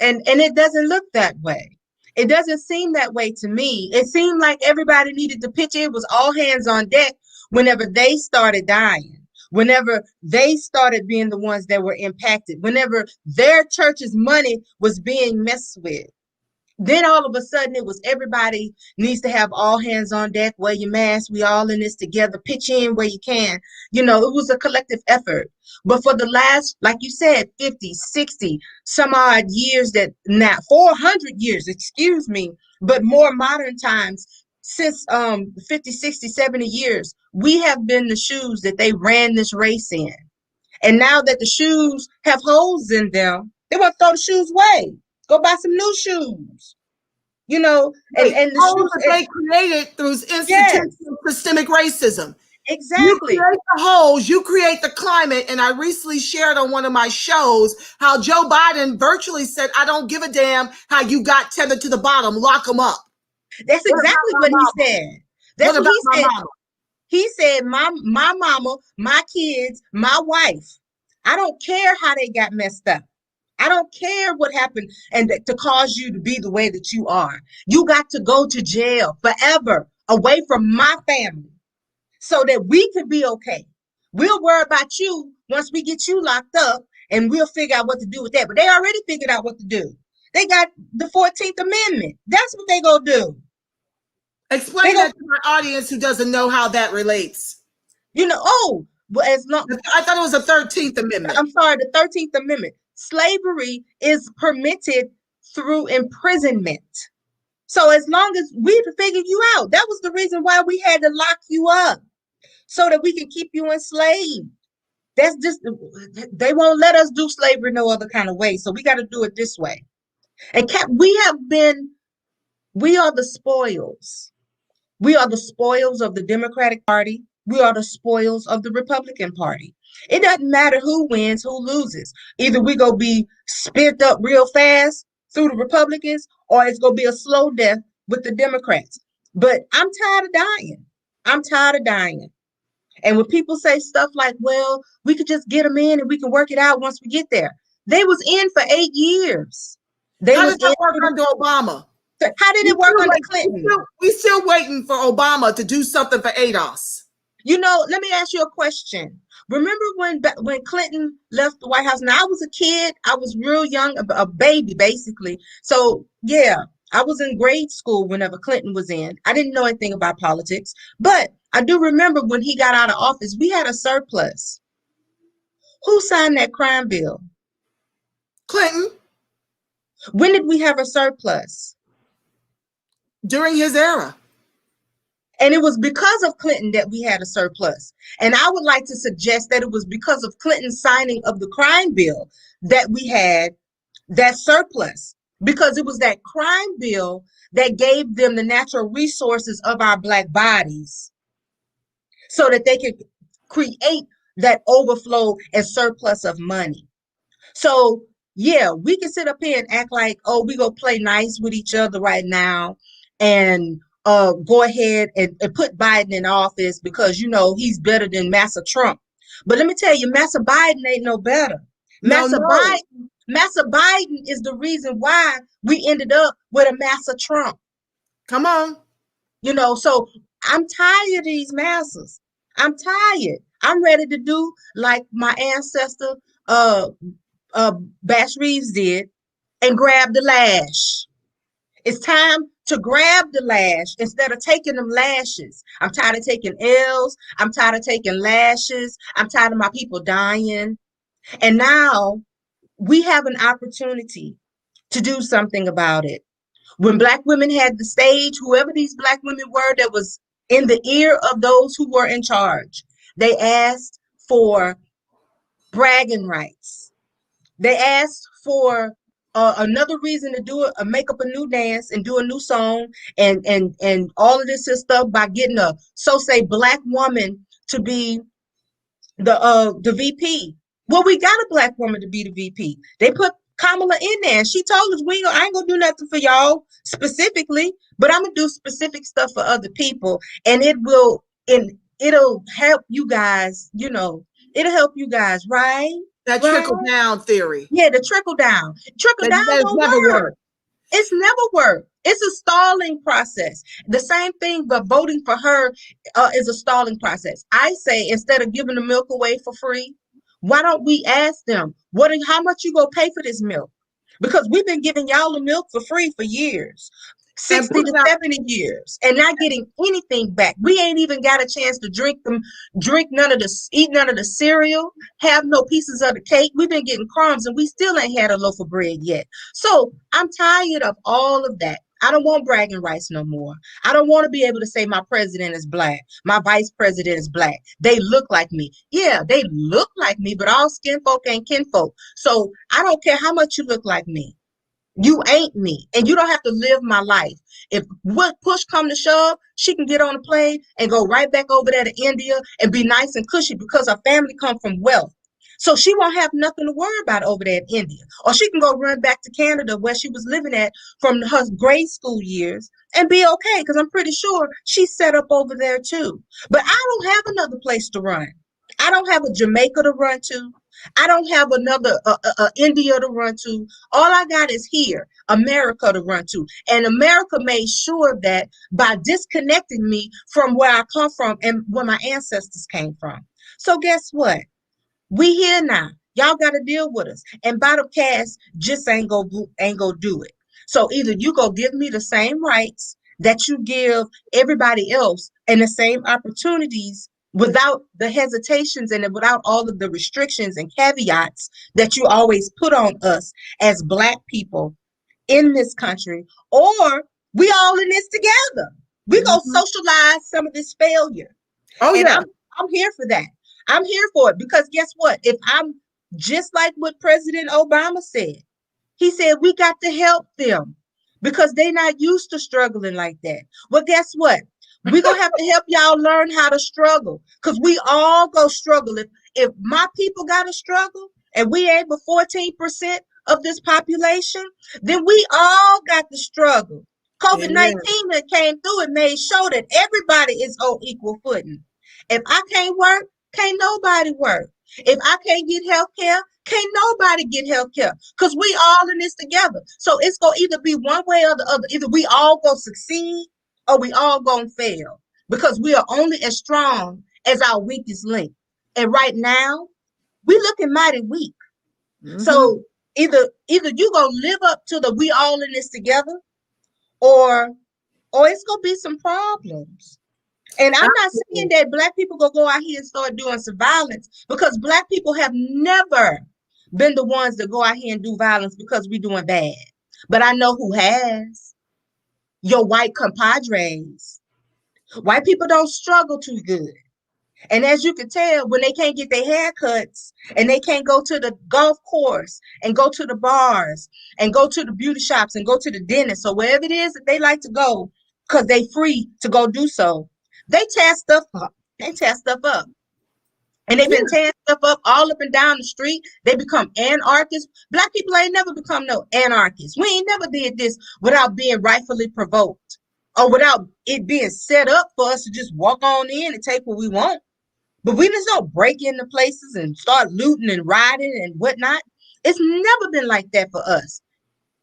[SPEAKER 2] And it doesn't look that way. It doesn't seem that way to me. It seemed like everybody needed to pitch in. It was all hands on deck whenever they started dying, whenever they started being the ones that were impacted, whenever their church's money was being messed with. Then all of a sudden it was everybody needs to have all hands on deck, wear your mask, we all in this together, pitch in where you can. You know, it was a collective effort. But for the last, like you said, 50, 60, some odd years, that now 400 years, excuse me, but more modern times, since 50, 60, 70 years, we have been the shoes that they ran this race in. And now that the shoes have holes in them, they want to throw the shoes away. Go buy some new shoes, you know, and the
[SPEAKER 1] shoes that they created through institutional systemic racism.
[SPEAKER 2] Exactly.
[SPEAKER 1] You create the holes, you create the climate. And I recently shared on one of my shows how Joe Biden virtually said, I don't give a damn how you got tethered to the bottom, lock them up.
[SPEAKER 2] That's exactly what he said. That's what he said. He said, my mama, my kids, my wife. I don't care how they got messed up. I don't care what happened and to cause you to be the way that you are. You got to go to jail forever away from my family so that we can be okay. We'll worry about you once we get you locked up and we'll figure out what to do with that. But they already figured out what to do. They got the 14th Amendment. That's what they gonna do.
[SPEAKER 1] Explain that to my audience who doesn't know how that relates.
[SPEAKER 2] You know, well, as long
[SPEAKER 1] I thought it was the 13th Amendment.
[SPEAKER 2] I'm sorry, the 13th Amendment. Slavery is permitted through imprisonment. So as long as we figured you out, that was the reason why we had to lock you up so that we can keep you enslaved. That's just, they won't let us do slavery no other kind of way. So we got to do it this way. And we are the spoils. We are the spoils of the Democratic Party. We are the spoils of the Republican Party. It doesn't matter who wins, who loses. Either we go be spent up real fast through the Republicans, or it's going to be a slow death with the Democrats. But I'm tired of dying. I'm tired of dying. And when people say stuff like, well, we could just get them in and we can work it out once we get there. They was in for 8 years.
[SPEAKER 1] How did that work under Obama?
[SPEAKER 2] How did it work under Clinton?
[SPEAKER 1] We still waiting for Obama to do something for ADOS.
[SPEAKER 2] You know, let me ask you a question. Remember when Clinton left the White House? Now, I was a kid. I was real young, a baby, basically. So, yeah, I was in grade school whenever Clinton was in. I didn't know anything about politics. But I do remember when he got out of office, we had a surplus. Who signed that crime bill?
[SPEAKER 1] Clinton.
[SPEAKER 2] When did we have a surplus?
[SPEAKER 1] During his era.
[SPEAKER 2] And it was because of Clinton that we had a surplus. And I would like to suggest that it was because of Clinton's signing of the crime bill that we had that surplus, because it was that crime bill that gave them the natural resources of our Black bodies so that they could create that overflow and surplus of money. So, yeah, we can sit up here and act like, oh, we go play nice with each other right now and go ahead and put Biden in office because, you know, he's better than Massa Trump. But let me tell you, Massa Biden ain't no better. Massa Biden is the reason why we ended up with a Massa Trump.
[SPEAKER 1] Come on.
[SPEAKER 2] You know, so I'm tired of these Massas. I'm tired. I'm ready to do like my ancestor, Bash Reeves did and grab the lash. It's time to grab the lash instead of taking them lashes. I'm tired of taking L's. I'm tired of taking lashes. I'm tired of my people dying. And now we have an opportunity to do something about it. When Black women had the stage, whoever these Black women were that was in the ear of those who were in charge, they asked for bragging rights. They asked for another reason to do it, make up a new dance and do a new song, and all of this is stuff by getting a say Black woman to be the VP. Well, we got a Black woman to be the VP. They put Kamala in there, and she told us I ain't gonna do nothing for y'all specifically, but I'm gonna do specific stuff for other people, and it'll help you guys. It'll help you guys, right?
[SPEAKER 1] That
[SPEAKER 2] Right?
[SPEAKER 1] trickle down theory.
[SPEAKER 2] Yeah, the trickle down. Trickle down
[SPEAKER 1] That's
[SPEAKER 2] won't
[SPEAKER 1] never
[SPEAKER 2] work.
[SPEAKER 1] worked.
[SPEAKER 2] It's never worked. It's a stalling process. The same thing, but voting for her is a stalling process. I say instead of giving the milk away for free, why don't we ask them how much you gonna pay for this milk? Because we've been giving y'all the milk for free for years. 60 to 70 years and not getting anything back. We ain't even got a chance to eat none of the cereal, have no pieces of the cake. We've been getting crumbs and we still ain't had a loaf of bread yet. So I'm tired of all of that. I don't want bragging rights no more. I don't want to be able to say my president is Black, my vice president is Black. They look like me. Yeah, they look like me, but all skin folk ain't kinfolk. So I don't care how much you look like me. You ain't me, and you don't have to live my life. If what push come to shove, she can get on a plane and go right back over there to India and be nice and cushy because her family come from wealth. So she won't have nothing to worry about over there in India. Or she can go run back to Canada where she was living at from her grade school years and be okay, because I'm pretty sure she's set up over there too. But I don't have another place to run. I don't have a Jamaica to run to. I don't have another India to run to. All I got is here, America to run to. And America made sure that by disconnecting me from where I come from and where my ancestors came from. So guess what? We here now. Y'all got to deal with us. And bottom cast just ain't go do it. So either you go give me the same rights that you give everybody else and the same opportunities without the hesitations and without all of the restrictions and caveats that you always put on us as Black people in this country, or we all in this together. We go socialize some of this failure.
[SPEAKER 1] Oh,
[SPEAKER 2] and
[SPEAKER 1] yeah.
[SPEAKER 2] I'm here for that. I'm here for it because guess what? If I'm just like what President Obama said, he said we got to help them because they're not used to struggling like that. Well, guess what? We're going to have to help y'all learn how to struggle because we all go struggle. If my people got to struggle and we ain't but 14% of this population, then we all got to struggle. COVID-19 that came through and made sure that everybody is on equal footing. If I can't work, can't nobody work. If I can't get health care, can't nobody get health care because we all in this together. So it's going to either be one way or the other. Either we all going to succeed or we all going to fail because we are only as strong as our weakest link. And right now, we looking mighty weak. So either you going to live up to the we all in this together or it's going to be some problems. And I'm not saying that Black people gonna go out here and start doing some violence because Black people have never been the ones that go out here and do violence because we're doing bad. But I know who has. Your white compadres. White people don't struggle too good. And as you can tell, when they can't get their haircuts and they can't go to the golf course and go to the bars and go to the beauty shops and go to the dentist or wherever it is that they like to go because they free to go do so, they tear stuff up. They tear stuff up. And they've been tearing stuff up all up and down the street. They become anarchists. Black people ain't never become no anarchists. We ain't never did this without being rightfully provoked or without it being set up for us to just walk on in and take what we want. But we just don't break into places and start looting and rioting and whatnot. It's never been like that for us,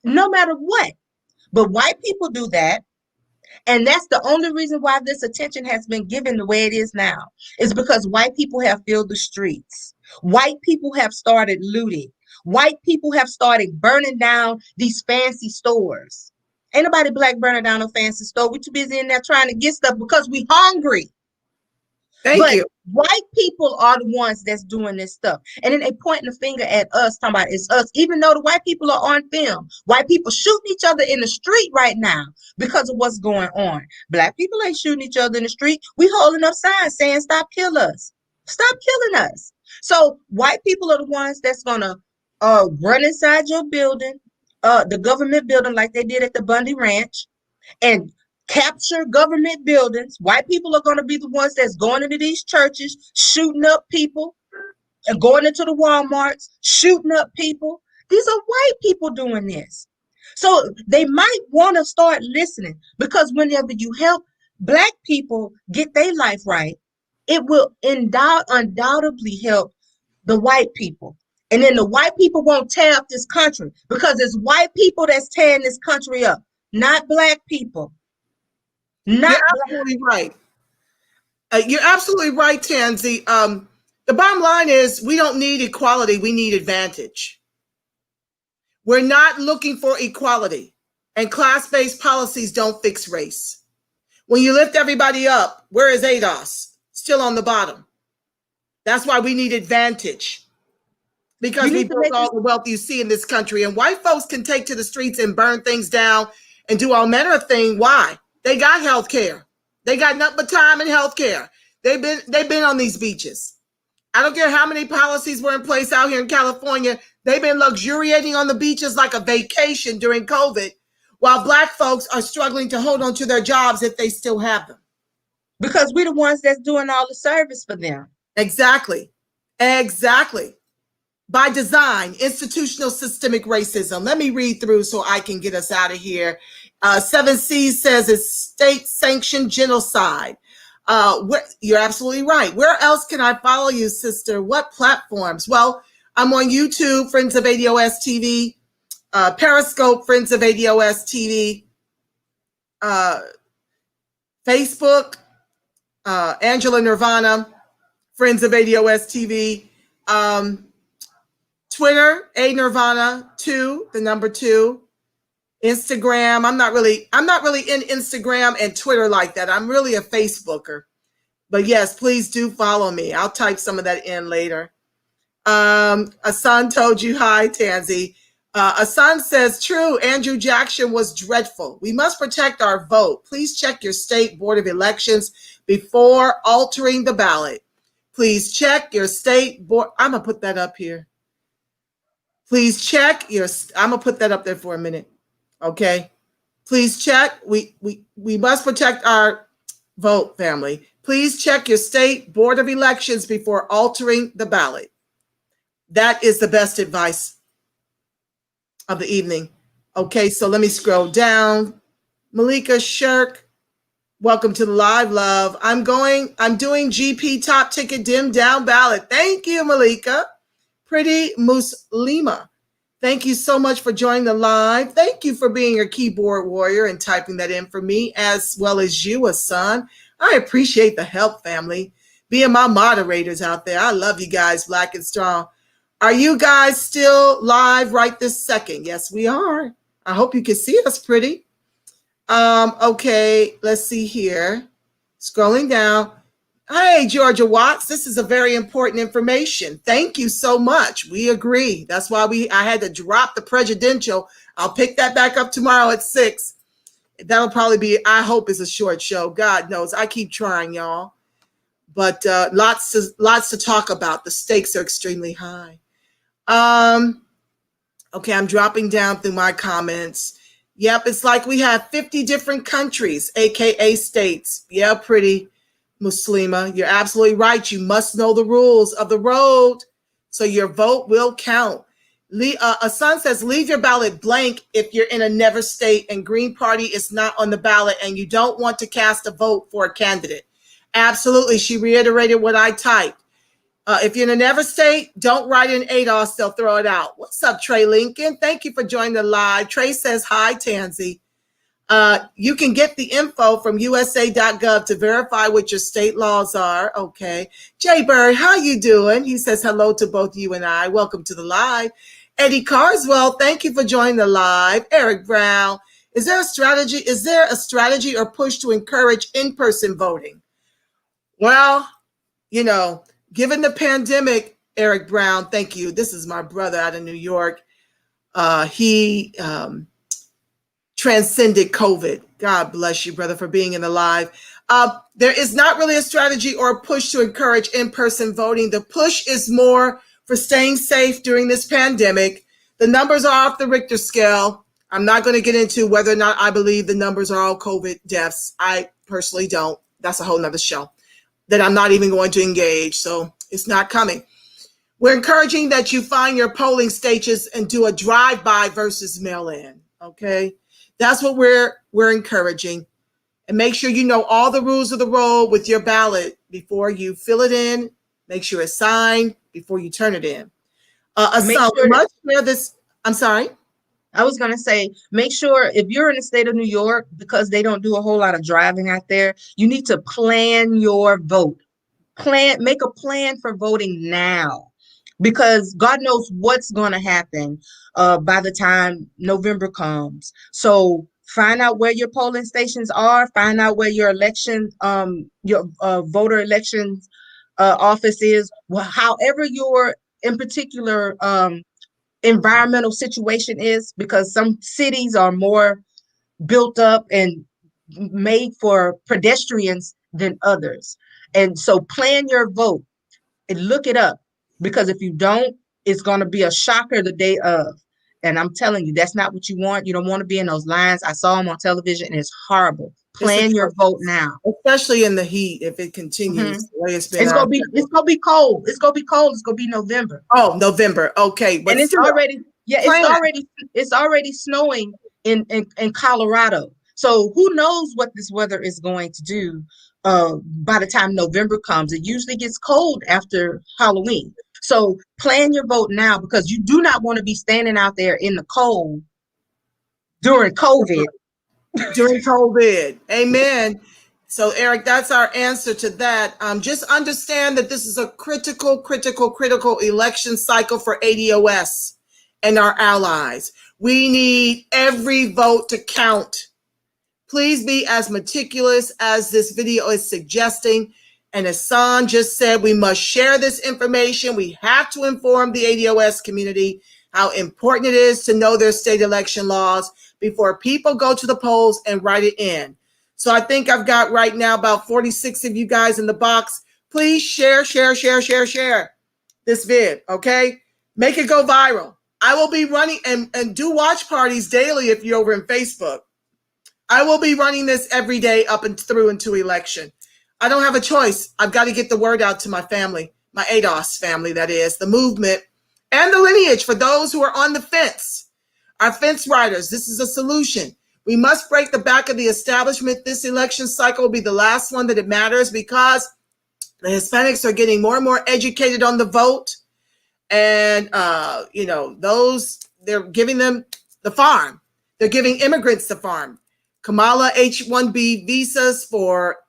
[SPEAKER 2] no matter what. But white people do that. And that's the only reason why this attention has been given the way it is now, is because white people have filled the streets. White people have started looting. White people have started burning down these fancy stores. Ain't nobody black burning down no fancy store. We too busy in there trying to get stuff because we hungry.
[SPEAKER 1] Thank
[SPEAKER 2] But
[SPEAKER 1] you.
[SPEAKER 2] white people are the ones that's doing this stuff. And then they pointing the finger at us, talking about it's us, even though the white people are on film. White people shooting each other in the street right now because of what's going on. Black people ain't shooting each other in the street. We holding up signs saying, stop kill us. Stop killing us. So white people are the ones that's gonna run inside your building, the government building like they did at the Bundy Ranch, and capture government buildings. White people are going to be the ones that's going into these churches, shooting up people, and going into the Walmarts, shooting up people. These are white people doing this. So they might want to start listening, because whenever you help black people get their life right, it will undoubtedly help the white people. And then the white people won't tear up this country, because it's white people that's tearing this country up, not black people.
[SPEAKER 1] You're
[SPEAKER 2] Not
[SPEAKER 1] absolutely right. You're absolutely right, Tansy. The bottom line is we don't need equality. We need advantage. We're not looking for equality, and class-based policies don't fix race. When you lift everybody up, where is ADOS? Still on the bottom. That's why we need advantage, because we built all the wealth you see in this country, and white folks can take to the streets and burn things down and do all manner of things. Why? They got health care. They got nothing but time and health care. They've been on these beaches. I don't care how many policies were in place out here in California. They've been luxuriating on the beaches like a vacation during COVID, while black folks are struggling to hold on to their jobs if they still have them.
[SPEAKER 2] Because we're the ones that's doing all the service for them.
[SPEAKER 1] Exactly. Exactly. By design, institutional systemic racism. Let me read through so I can get us out of here. 7C says it's state-sanctioned genocide. You're absolutely right. Where else can I follow you, sister? What platforms? Well, I'm on YouTube, Friends of ADOS TV, Periscope, Friends of ADOS TV, Facebook, Angela Nirvana, Friends of ADOS TV, Twitter, ANirvana 2, the number 2, Instagram. I'm not really in Instagram and Twitter like that. I'm really a Facebooker. But yes, please do follow me. I'll type some of that in later. Asan told you hi, Tansy. Asan says, true, Andrew Jackson was dreadful. We must protect our vote. Please check your state board of elections before altering the ballot. Please check your state board. I'm going to put that up here. Please check your, I'm going to put that up there for a minute. Okay. Please check. We must protect our vote, family. Please check your state board of elections before altering the ballot. That is the best advice of the evening. Okay, so let me scroll down. Malika Shirk, welcome to the live, love. I'm doing GP top ticket dim down ballot. Thank you, Malika. Pretty Muslima, thank you so much for joining the live. Thank you for being a keyboard warrior and typing that in for me, as well as you, Asan. I appreciate the help, family. Being my moderators out there. I love you guys, Black and Strong. Are you guys still live right this second? Yes, we are. I hope you can see us pretty. Okay, let's see here. Scrolling down. Hey, Georgia Watts, this is a very important information. Thank you so much. We agree. That's why I had to drop the presidential. I'll pick that back up tomorrow at 6. That'll probably be, I hope it's a short show. God knows. I keep trying, y'all. But lots to talk about. The stakes are extremely high. Okay, I'm dropping down through my comments. Yep, it's like we have 50 different countries, aka states. Yeah, pretty Muslima. You're absolutely right. You must know the rules of the road so your vote will count. Asan says, leave your ballot blank if you're in a never state and Green Party is not on the ballot and you don't want to cast a vote for a candidate. Absolutely. She reiterated what I typed. If you're in a never state, don't write in ADOS. They'll throw it out. What's up, Trey Lincoln? Thank you for joining the live. Trey says, hi, Tansy. You can get the info from usa.gov to verify what your state laws are. Okay. Jay Bird, how you doing? He says hello to both you and I. Welcome to the live. Eddie Carswell, thank you for joining the live. Eric Brown, Is there a strategy? Is there a strategy or push to encourage in-person voting? Well, you know, given the pandemic, Eric Brown, thank you. This is my brother out of New York. He transcended COVID. God bless you, brother, for being in the live. There is not really a strategy or a push to encourage in-person voting. The push is more for staying safe during this pandemic. The numbers are off the Richter scale. I'm not going to get into whether or not I believe the numbers are all COVID deaths. I personally don't. That's a whole nother show that I'm not even going to engage. So it's not coming. We're encouraging that you find your polling stations and do a drive-by versus mail-in. Okay. That's what we're encouraging. And make sure you know all the rules of the road with your ballot before you fill it in. Make sure it's signed before you turn it in. I'm sorry.
[SPEAKER 2] I was going to say, make sure if you're in the state of New York, because they don't do a whole lot of driving out there, you need to plan your vote. Make a plan for voting now, because God knows what's going to happen by the time November comes. So find out where your polling stations are, find out where your election, your voter elections office is, however your in particular environmental situation is, because some cities are more built up and made for pedestrians than others. And so plan your vote and look it up, because if you don't, it's going to be a shocker the day of. And I'm telling you, that's not what you want. You don't want to be in those lines. I saw them on television and it's horrible. Plan your vote now.
[SPEAKER 1] Especially in the heat, if it continues the way it's been.
[SPEAKER 2] It's gonna be cold. It's gonna be cold. It's gonna be November.
[SPEAKER 1] Oh, November. Okay.
[SPEAKER 2] But and it's already snowing in Colorado. So who knows what this weather is going to do by the time November comes. It usually gets cold after Halloween. So plan your vote now, because you do not want to be standing out there in the cold during COVID.
[SPEAKER 1] During COVID. Amen. So, Eric, that's our answer to that. Just understand that this is a critical election cycle for ADOS and our allies. We need every vote to count. Please be as meticulous as this video is suggesting. And as San just said, we must share this information. We have to inform the ADOS community how important it is to know their state election laws before people go to the polls and write it in. So I think I've got right now about 46 of you guys in the box. Please share this vid, okay? Make it go viral. I will be running and do watch parties daily if you're over in Facebook. I will be running this every day up and through into election. I don't have a choice. I've got to get the word out to my family, my ADOS family, that is, the movement and the lineage for those who are on the fence. Our fence riders, this is a solution. We must break the back of the establishment. This election cycle will be the last one that it matters, because the Hispanics are getting more and more educated on the vote. And, they're giving them the farm. They're giving immigrants the farm. Kamala H-1B visas for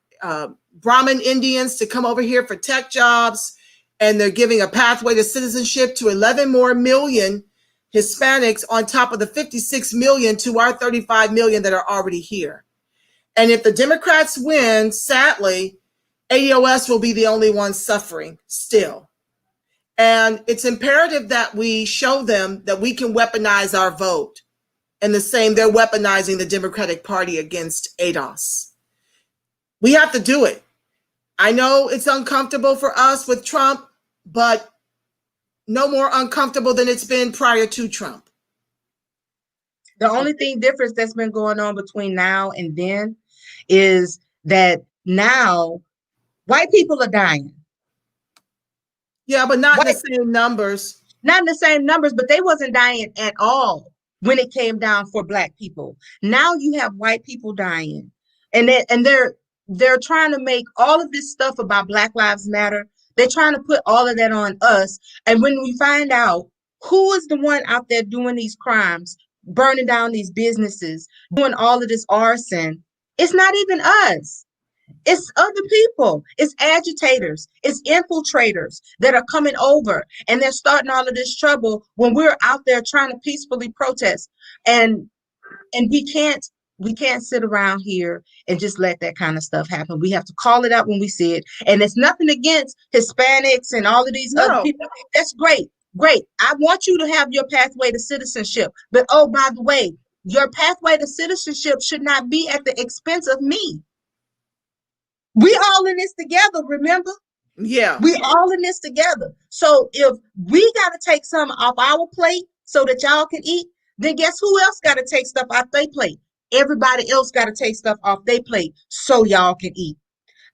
[SPEAKER 1] Brahmin Indians to come over here for tech jobs. And they're giving a pathway to citizenship to 11 more million Hispanics on top of the 56 million to our 35 million that are already here. And if the Democrats win, sadly, ADOS will be the only one suffering still. And it's imperative that we show them that we can weaponize our vote. And the same, they're weaponizing the Democratic Party against ADOS. We have to do it. I know it's uncomfortable for us with Trump, but no more uncomfortable than it's been prior to Trump.
[SPEAKER 2] The only difference that's been going on between now and then is that now white people are dying.
[SPEAKER 1] Yeah, but not in the same numbers.
[SPEAKER 2] Not in the same numbers, but they wasn't dying at all when it came down for Black people. Now you have white people dying, and they're trying to make all of this stuff about Black Lives Matter. They're trying to put all of that on us. And when we find out who is the one out there doing these crimes, burning down these businesses, doing all of this arson, it's not even us. It's other people. It's agitators. It's infiltrators that are coming over, and they're starting all of this trouble when we're out there trying to peacefully protest. And we can't We can't sit around here and just let that kind of stuff happen. We have to call it out when we see it. And it's nothing against Hispanics and all of these other
[SPEAKER 1] No.
[SPEAKER 2] people. That's great. Great. I want you to have your pathway to citizenship. But oh, by the way, your pathway to citizenship should not be at the expense of me. We all in this together, remember?
[SPEAKER 1] Yeah.
[SPEAKER 2] We all in this together. So if we got to take some off our plate so that y'all can eat, then guess who else got to take stuff off their plate? Everybody else got to take stuff off their plate so y'all can eat.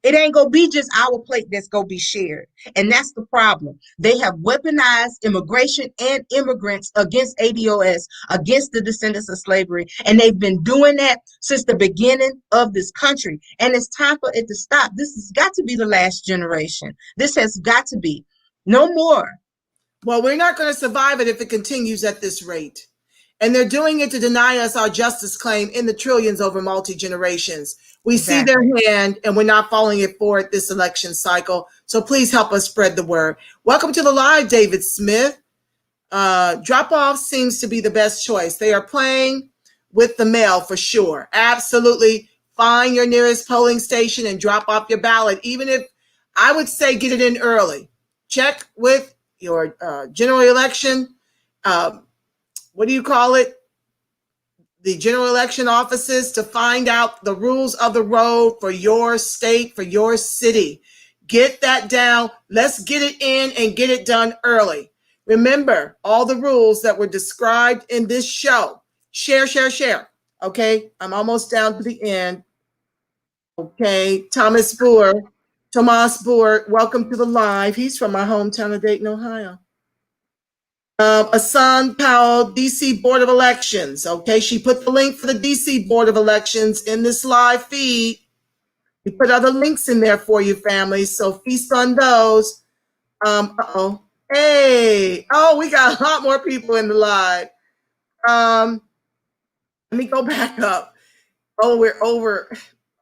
[SPEAKER 2] It ain't gonna be just our plate that's gonna be shared. And that's the problem. They have weaponized immigration and immigrants against ADOS, against the descendants of slavery. And they've been doing that since the beginning of this country. And it's time for it to stop. This has got to be the last generation. This has got to be. No more.
[SPEAKER 1] Well, we're not going to survive it if it continues at this rate. And they're doing it to deny us our justice claim in the trillions over multi-generations. We
[SPEAKER 2] Exactly.
[SPEAKER 1] see their hand and we're not following it forward this election cycle. So please help us spread the word. Welcome to the live, David Smith. Drop off seems to be the best choice. They are playing with the mail for sure. Absolutely. Find your nearest polling station and drop off your ballot. Even if I would say get it in early. Check with your general election. What do you call it? The general election offices to find out the rules of the road for your state, for your city. Get that down. Let's get it in and get it done early. Remember all the rules that were described in this show. Share, share, share. Okay, I'm almost down to the end. Okay, Tomas Boer, welcome to the live. He's from my hometown of Dayton, Ohio. Asan Powell, DC Board of Elections. Okay, she put the link for the DC Board of Elections in this live feed. We put other links in there for you, families, so feast on those. Uh-oh. Hey, oh, we got a lot more people in the live. Let me go back up. Oh, we're over.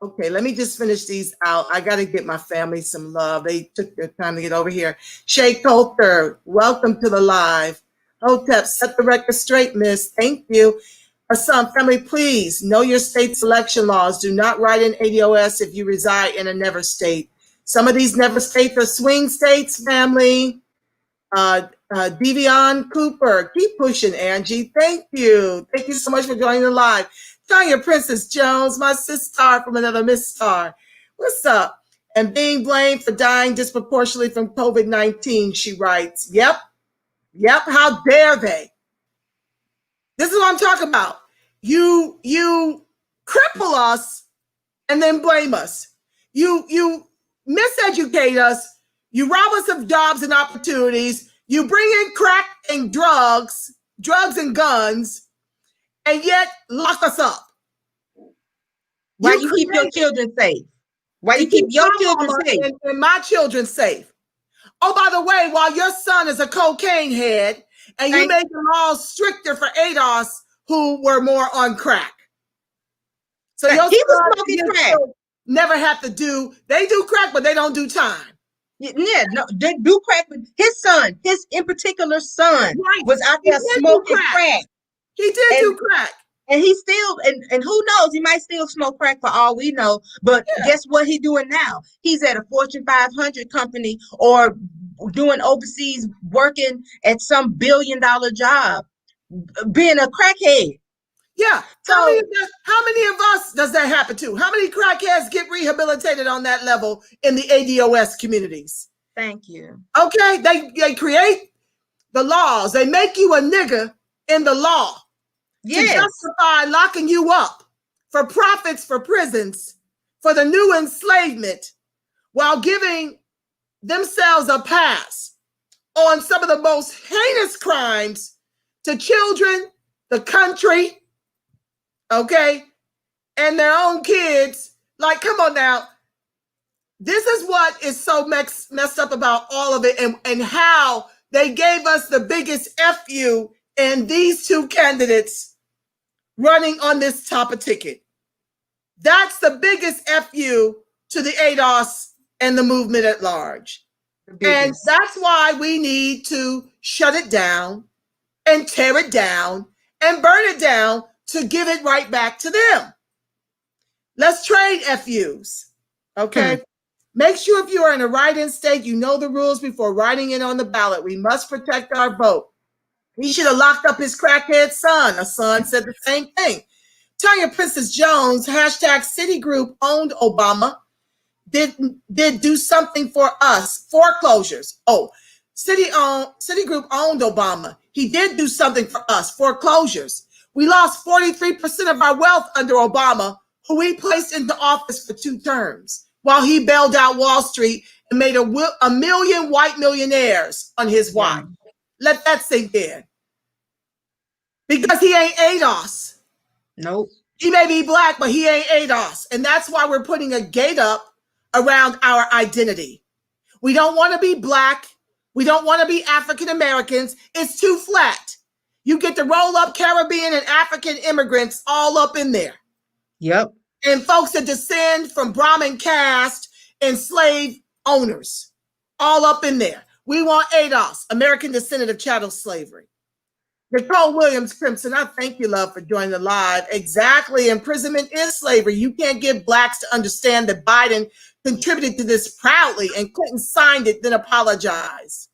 [SPEAKER 1] Okay, let me just finish these out. I got to get my family some love. They took their time to get over here. Shay Coulter, welcome to the live. Hotep, set the record straight, miss. Thank you. Assam family, please know your state's election laws. Do not write in ADOS if you reside in a never state. Some of these never states are swing states, family. Devion Cooper, keep pushing, Angie. Thank you. Thank you so much for joining the live. Tanya Princess Jones, my sister from another Miss Star. What's up? And being blamed for dying disproportionately from COVID-19, she writes. Yep. How dare they? This is what I'm talking about. You cripple us and then blame us. You miseducate us. You rob us of jobs and opportunities. You bring in crack and drugs and guns, and yet lock us up.
[SPEAKER 2] Why you keep your children safe? Why you keep your children safe?
[SPEAKER 1] And my children safe. Oh, by the way, while your son is a cocaine head, and you made the laws stricter for ADOS who were more on crack. So your
[SPEAKER 2] he was smoking crack.
[SPEAKER 1] Never have to do. They do crack, but they don't do time.
[SPEAKER 2] Yeah, no, they do crack. But his son, his in particular son, was out there smoking crack.
[SPEAKER 1] He did do crack.
[SPEAKER 2] And he still, and who knows, he might still smoke crack for all we know. But guess what he's doing now? He's at a Fortune 500 company or doing overseas, working at some billion-dollar job, being a crackhead.
[SPEAKER 1] Yeah. So how many of us does that happen to? How many crackheads get rehabilitated on that level in the ADOS communities?
[SPEAKER 2] Thank you.
[SPEAKER 1] Okay. They create the laws. They make you a nigga in the law to justify locking you up for profits, for prisons, for the new enslavement, while giving themselves a pass on some of the most heinous crimes to children, the country, okay, and their own kids. Like, come on now. This is what is so messed up about all of it, and how they gave us the biggest FU in these two candidates running on this top of ticket. That's the biggest FU to the ADOS and the movement at large. And that's why we need to shut it down and tear it down and burn it down to give it right back to them. Let's trade FUs. Okay. Make sure if you are in a write-in state, you know the rules before writing in on the ballot. We must protect our vote. He should have locked up his crackhead son. A son said the same thing. Tanya Princess Jones, hashtag Citigroup owned Obama, did do something for us. Foreclosures. Oh, Citigroup owned Obama. He did do something for us. Foreclosures. We lost 43% of our wealth under Obama, who we placed into office for 2 terms, while he bailed out Wall Street and made a million white millionaires on his watch. Let that sink in. Because he ain't ADOS.
[SPEAKER 2] Nope.
[SPEAKER 1] He may be black, but he ain't ADOS. And that's why we're putting a gate up around our identity. We don't want to be black. We don't want to be African Americans. It's too flat. You get to roll up Caribbean and African immigrants all up in there.
[SPEAKER 2] Yep.
[SPEAKER 1] And folks that descend from Brahmin caste and slave owners, all up in there. We want ADOS, American descendant of chattel slavery. Nicole Williams Crimson, I thank you, love, for joining the live. Exactly. Imprisonment is slavery. You can't get blacks to understand that Biden contributed to this proudly and Clinton signed it, then apologized.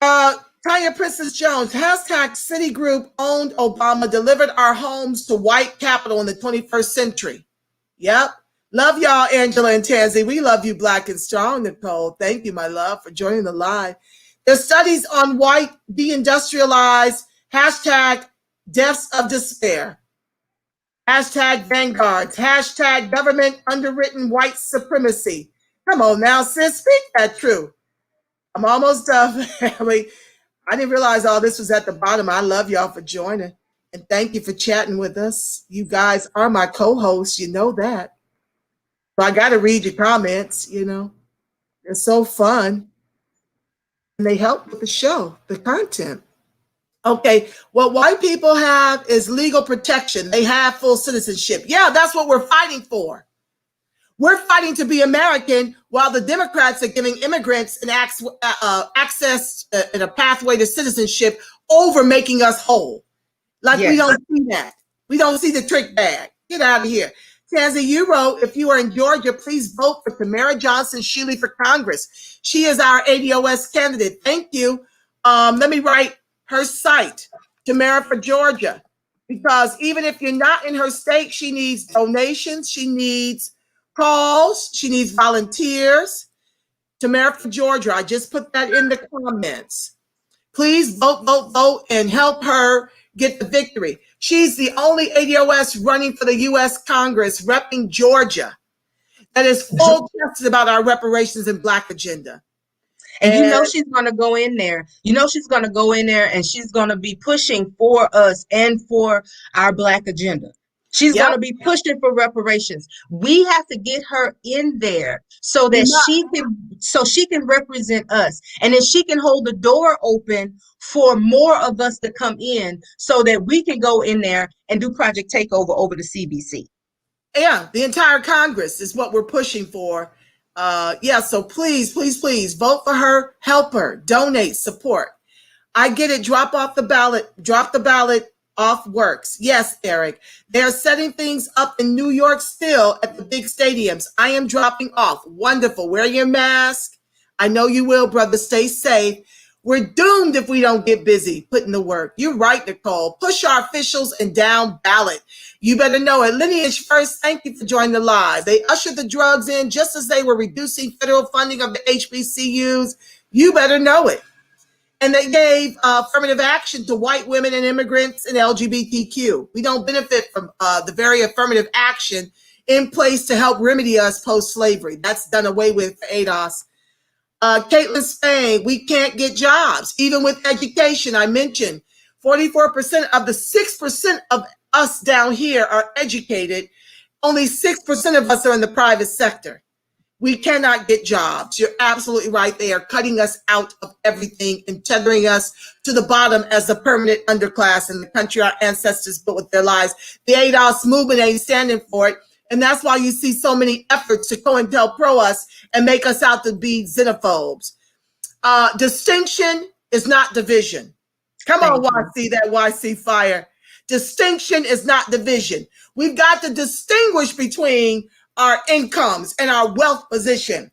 [SPEAKER 1] Tanya Princess Jones, hashtag Citigroup owned Obama, delivered our homes to white capital in the 21st century. Yep. Love y'all, Angela and Tanzy. We love you, black and strong, Nicole. Thank you, my love, for joining the live. There's studies on white deindustrialized, hashtag deaths of despair, hashtag vanguards, hashtag government underwritten white supremacy. Come on now, sis, speak that true. I'm almost done, family. I didn't realize all this was at the bottom. I love y'all for joining. And thank you for chatting with us. You guys are my co-hosts. You know that. So I got to read your comments, you know. They're so fun. And they help with the show, the content. Okay, what white people have is legal protection. They have full citizenship. Yeah, that's what we're fighting for. We're fighting to be American while the Democrats are giving immigrants an access and a pathway to citizenship over making us whole. Like, yes. We don't see that. We don't see the trick bag. Get out of here. Tanzy, you wrote, if you are in Georgia, please vote for Tamara Johnson Shealy for Congress. She is our ADOS candidate. Thank you. Let me write her site, Tamara for Georgia, because even if you're not in her state, she needs donations. She needs calls. She needs volunteers. Tamara for Georgia. I just put that in the comments. Please vote, vote, vote, and help her get the victory. She's the only ADOS running for the U.S. Congress, repping Georgia, that is full-tested about our reparations and Black agenda.
[SPEAKER 2] And you know she's going to go in there. You know she's going to go in there and she's going to be pushing for us and for our Black agenda. She's going to be pushing for reparations. We have to get her in there so that she can represent us. And then she can hold the door open for more of us to come in so that we can go in there and do Project Takeover over the CBC.
[SPEAKER 1] Yeah, the entire Congress is what we're pushing for. So please, please, please vote for her, help her, donate, support. I get it. Drop off the ballot. Drop the ballot off works. Yes, Eric. They're setting things up in New York still at the big stadiums. I am dropping off. Wonderful. Wear your mask. I know you will, brother. Stay safe. We're doomed if we don't get busy putting the work. You're right, Nicole. Push our officials and down ballot. You better know it. Lineage First, thank you for joining the live. They ushered the drugs in just as they were reducing federal funding of the HBCUs. You better know it. And they gave affirmative action to white women and immigrants and LGBTQ. We don't benefit from the very affirmative action in place to help remedy us post-slavery. That's done away with for ADOS. Caitlin Spain, we can't get jobs, even with education. I mentioned 44% of the 6% of us down here are educated. Only 6% of us are in the private sector. We cannot get jobs. You're absolutely right. They are cutting us out of everything and tethering us to the bottom as the permanent underclass in the country our ancestors built with their lives. The ADOS movement ain't standing for it. And that's why you see so many efforts to COINTELPRO us and make us out to be xenophobes. Distinction is not division. Come on, YC, that YC fire. Distinction is not division. We've got to distinguish between our incomes and our wealth position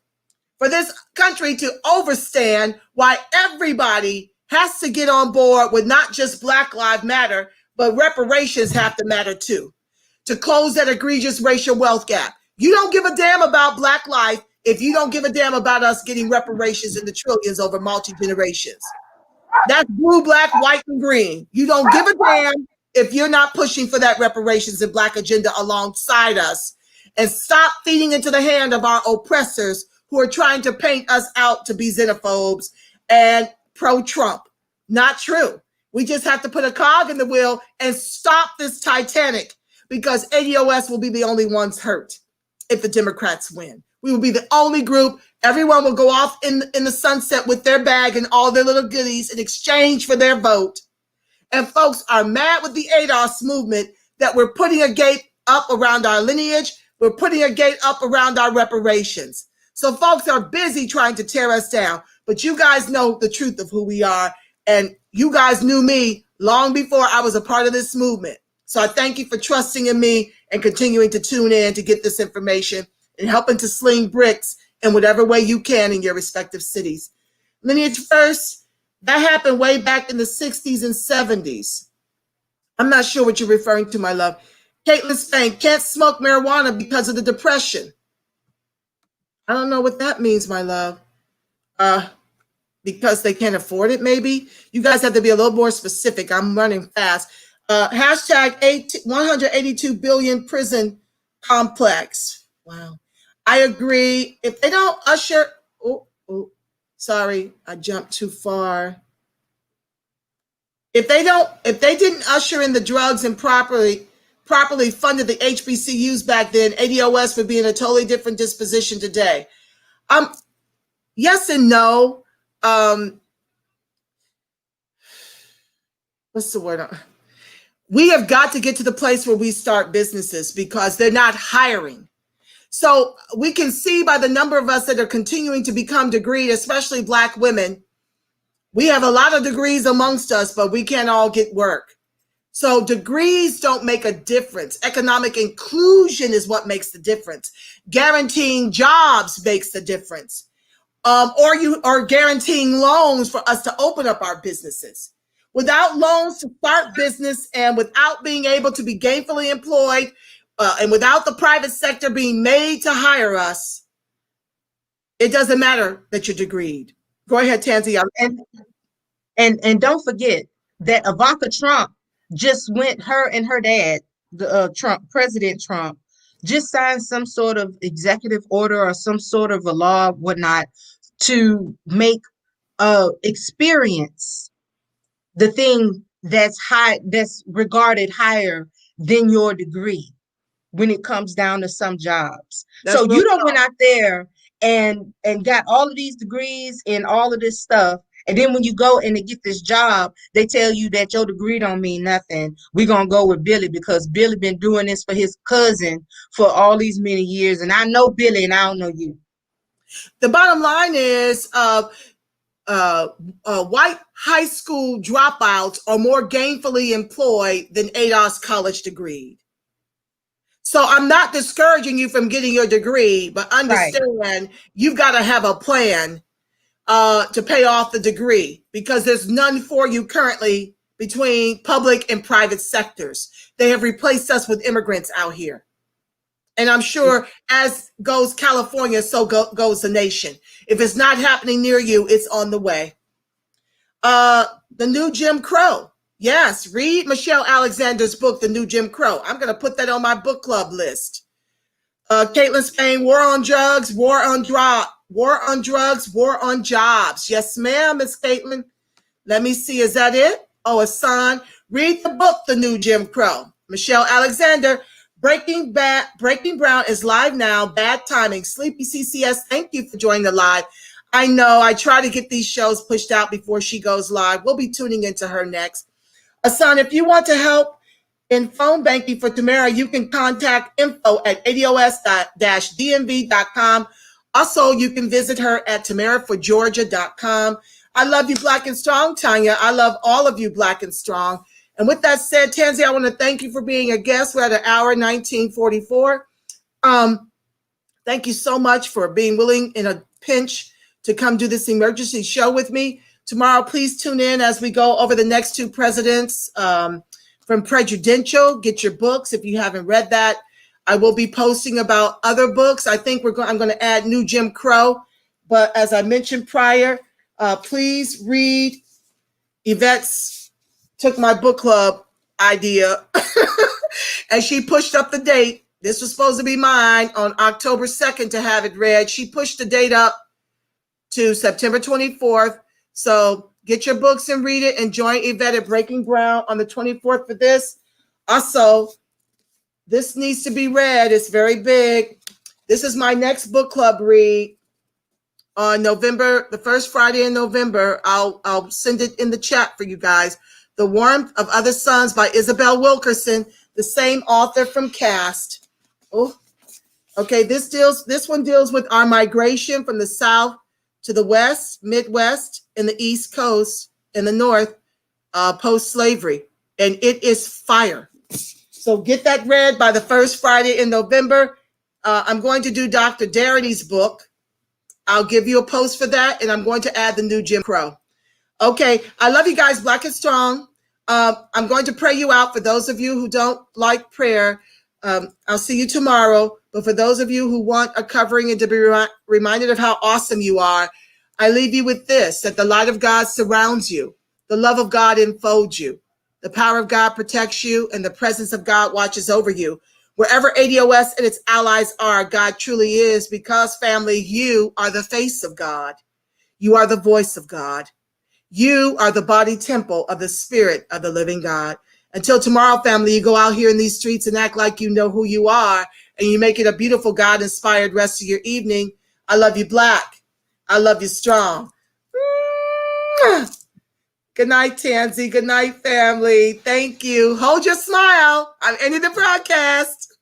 [SPEAKER 1] for this country to understand why everybody has to get on board with not just Black Lives Matter, but reparations have to matter too, to close that egregious racial wealth gap. You don't give a damn about Black life if you don't give a damn about us getting reparations in the trillions over multi-generations. That's blue, black, white, and green. You don't give a damn if you're not pushing for that reparations and Black agenda alongside us. And stop feeding into the hand of our oppressors who are trying to paint us out to be xenophobes and pro-Trump. Not true. We just have to put a cog in the wheel and stop this Titanic, because ADOS will be the only ones hurt if the Democrats win. We will be the only group. Everyone will go off in the sunset with their bag and all their little goodies in exchange for their vote. And folks are mad with the ADOS movement that we're putting a gate up around our lineage. We're putting a gate up around our reparations. So folks are busy trying to tear us down, but you guys know the truth of who we are. And you guys knew me long before I was a part of this movement. So I thank you for trusting in me and continuing to tune in to get this information and helping to sling bricks in whatever way you can in your respective cities. Lineage first, that happened way back in the 60s and 70s. I'm not sure what you're referring to, my love. Caitlin Spain, can't smoke marijuana because of the depression. I don't know what that means, my love. Because they can't afford it, maybe? You guys have to be a little more specific. I'm running fast. Hashtag 182 billion prison complex. Wow. I agree. If they don't usher, sorry, I jumped too far. If they didn't usher in the drugs and properly funded the HBCUs back then, ADOS would be in a totally different disposition today. Yes and no. What's the word? We have got to get to the place where we start businesses because they're not hiring. So we can see by the number of us that are continuing to become degreed, especially Black women. We have a lot of degrees amongst us, but we can't all get work. So degrees don't make a difference. Economic inclusion is what makes the difference. Guaranteeing jobs makes the difference. Or you are guaranteeing loans for us to open up our businesses. Without loans to start business and without being able to be gainfully employed and without the private sector being made to hire us, it doesn't matter that you're degreed. Go ahead, Tanzy.
[SPEAKER 2] And don't forget that Ivanka Trump just went, her and her dad, President Trump, just signed some sort of executive order or some sort of a law, whatnot, to make experience the thing that's high, that's regarded higher than your degree when it comes down to some jobs. So you don't went out there and got all of these degrees and all of this stuff. And then when you go and they get this job, they tell you that your degree don't mean nothing. We're going to go with Billy because Billy been doing this for his cousin for all these many years. And I know Billy and I don't know you.
[SPEAKER 1] The bottom line is white high school dropouts are more gainfully employed than ADOS college degree. So I'm not discouraging you from getting your degree, but understand you've got to have a plan to pay off the degree because there's none for you currently between public and private sectors. They have replaced us with immigrants out here. And I'm sure as goes California, so goes the nation. If it's not happening near you, it's on the way. The New Jim Crow. Yes, read Michelle Alexander's book, The New Jim Crow. I'm going to put that on my book club list. Caitlin Spain, war on drugs, war on drugs, war on jobs. Yes, ma'am, Miss Caitlin. Let me see, is that it? Oh, Hassan, read the book, The New Jim Crow. Michelle Alexander, Breaking Brown is live now. Bad timing. Sleepy CCS, thank you for joining the live. I know I try to get these shows pushed out before she goes live. We'll be tuning into her next. Hassan, if you want to help in phone banking for Tamara, you can contact info@ados-dmv.com. Also, you can visit her at tamaraforgeorgia.com. I love you, Black and Strong, Tanya. I love all of you, Black and Strong. And with that said, Tanzi, I want to thank you for being a guest. We're at an hour 1944. Thank you so much for being willing in a pinch to come do this emergency show with me. Tomorrow, please tune in as we go over the next two presidents from Prejudential. Get your books if you haven't read that. I will be posting about other books. I think I'm going to add New Jim Crow. But as I mentioned prior, please read Yvette's took my book club idea and she pushed up the date. This was supposed to be mine on October 2nd to have it read. She pushed the date up to September 24th. So get your books and read it and join Yvette at Breaking Ground on the 24th for this. Also, this needs to be read. It's very big. This is my next book club read on November, the first Friday in November. I'll send it in the chat for you guys. The Warmth of Other Suns by Isabel Wilkerson, the same author from Caste. Oh, okay. This one deals with our migration from the South to the West, Midwest, and the East Coast, and the North, post-slavery. And it is fire. So get that read by the first Friday in November. I'm going to do Dr. Darity's book. I'll give you a post for that, and I'm going to add the New Jim Crow. Okay, I love you guys, Black and Strong. I'm going to pray you out. For those of you who don't like prayer, I'll see you tomorrow. But for those of you who want a covering and to be reminded of how awesome you are, I leave you with this, that the light of God surrounds you. The love of God enfolds you. The power of God protects you, and the presence of God watches over you. Wherever ADOS and its allies are, God truly is, because, family, you are the face of God. You are the voice of God. You are the body temple of the Spirit of the living God. Until tomorrow, family, you go out here in these streets and act like you know who you are, and you make it a beautiful God-inspired rest of your evening. I love you, Black. I love you, Strong. Good night, Tanzi. Good night, family. Thank you. Hold your smile. I'm ending the broadcast.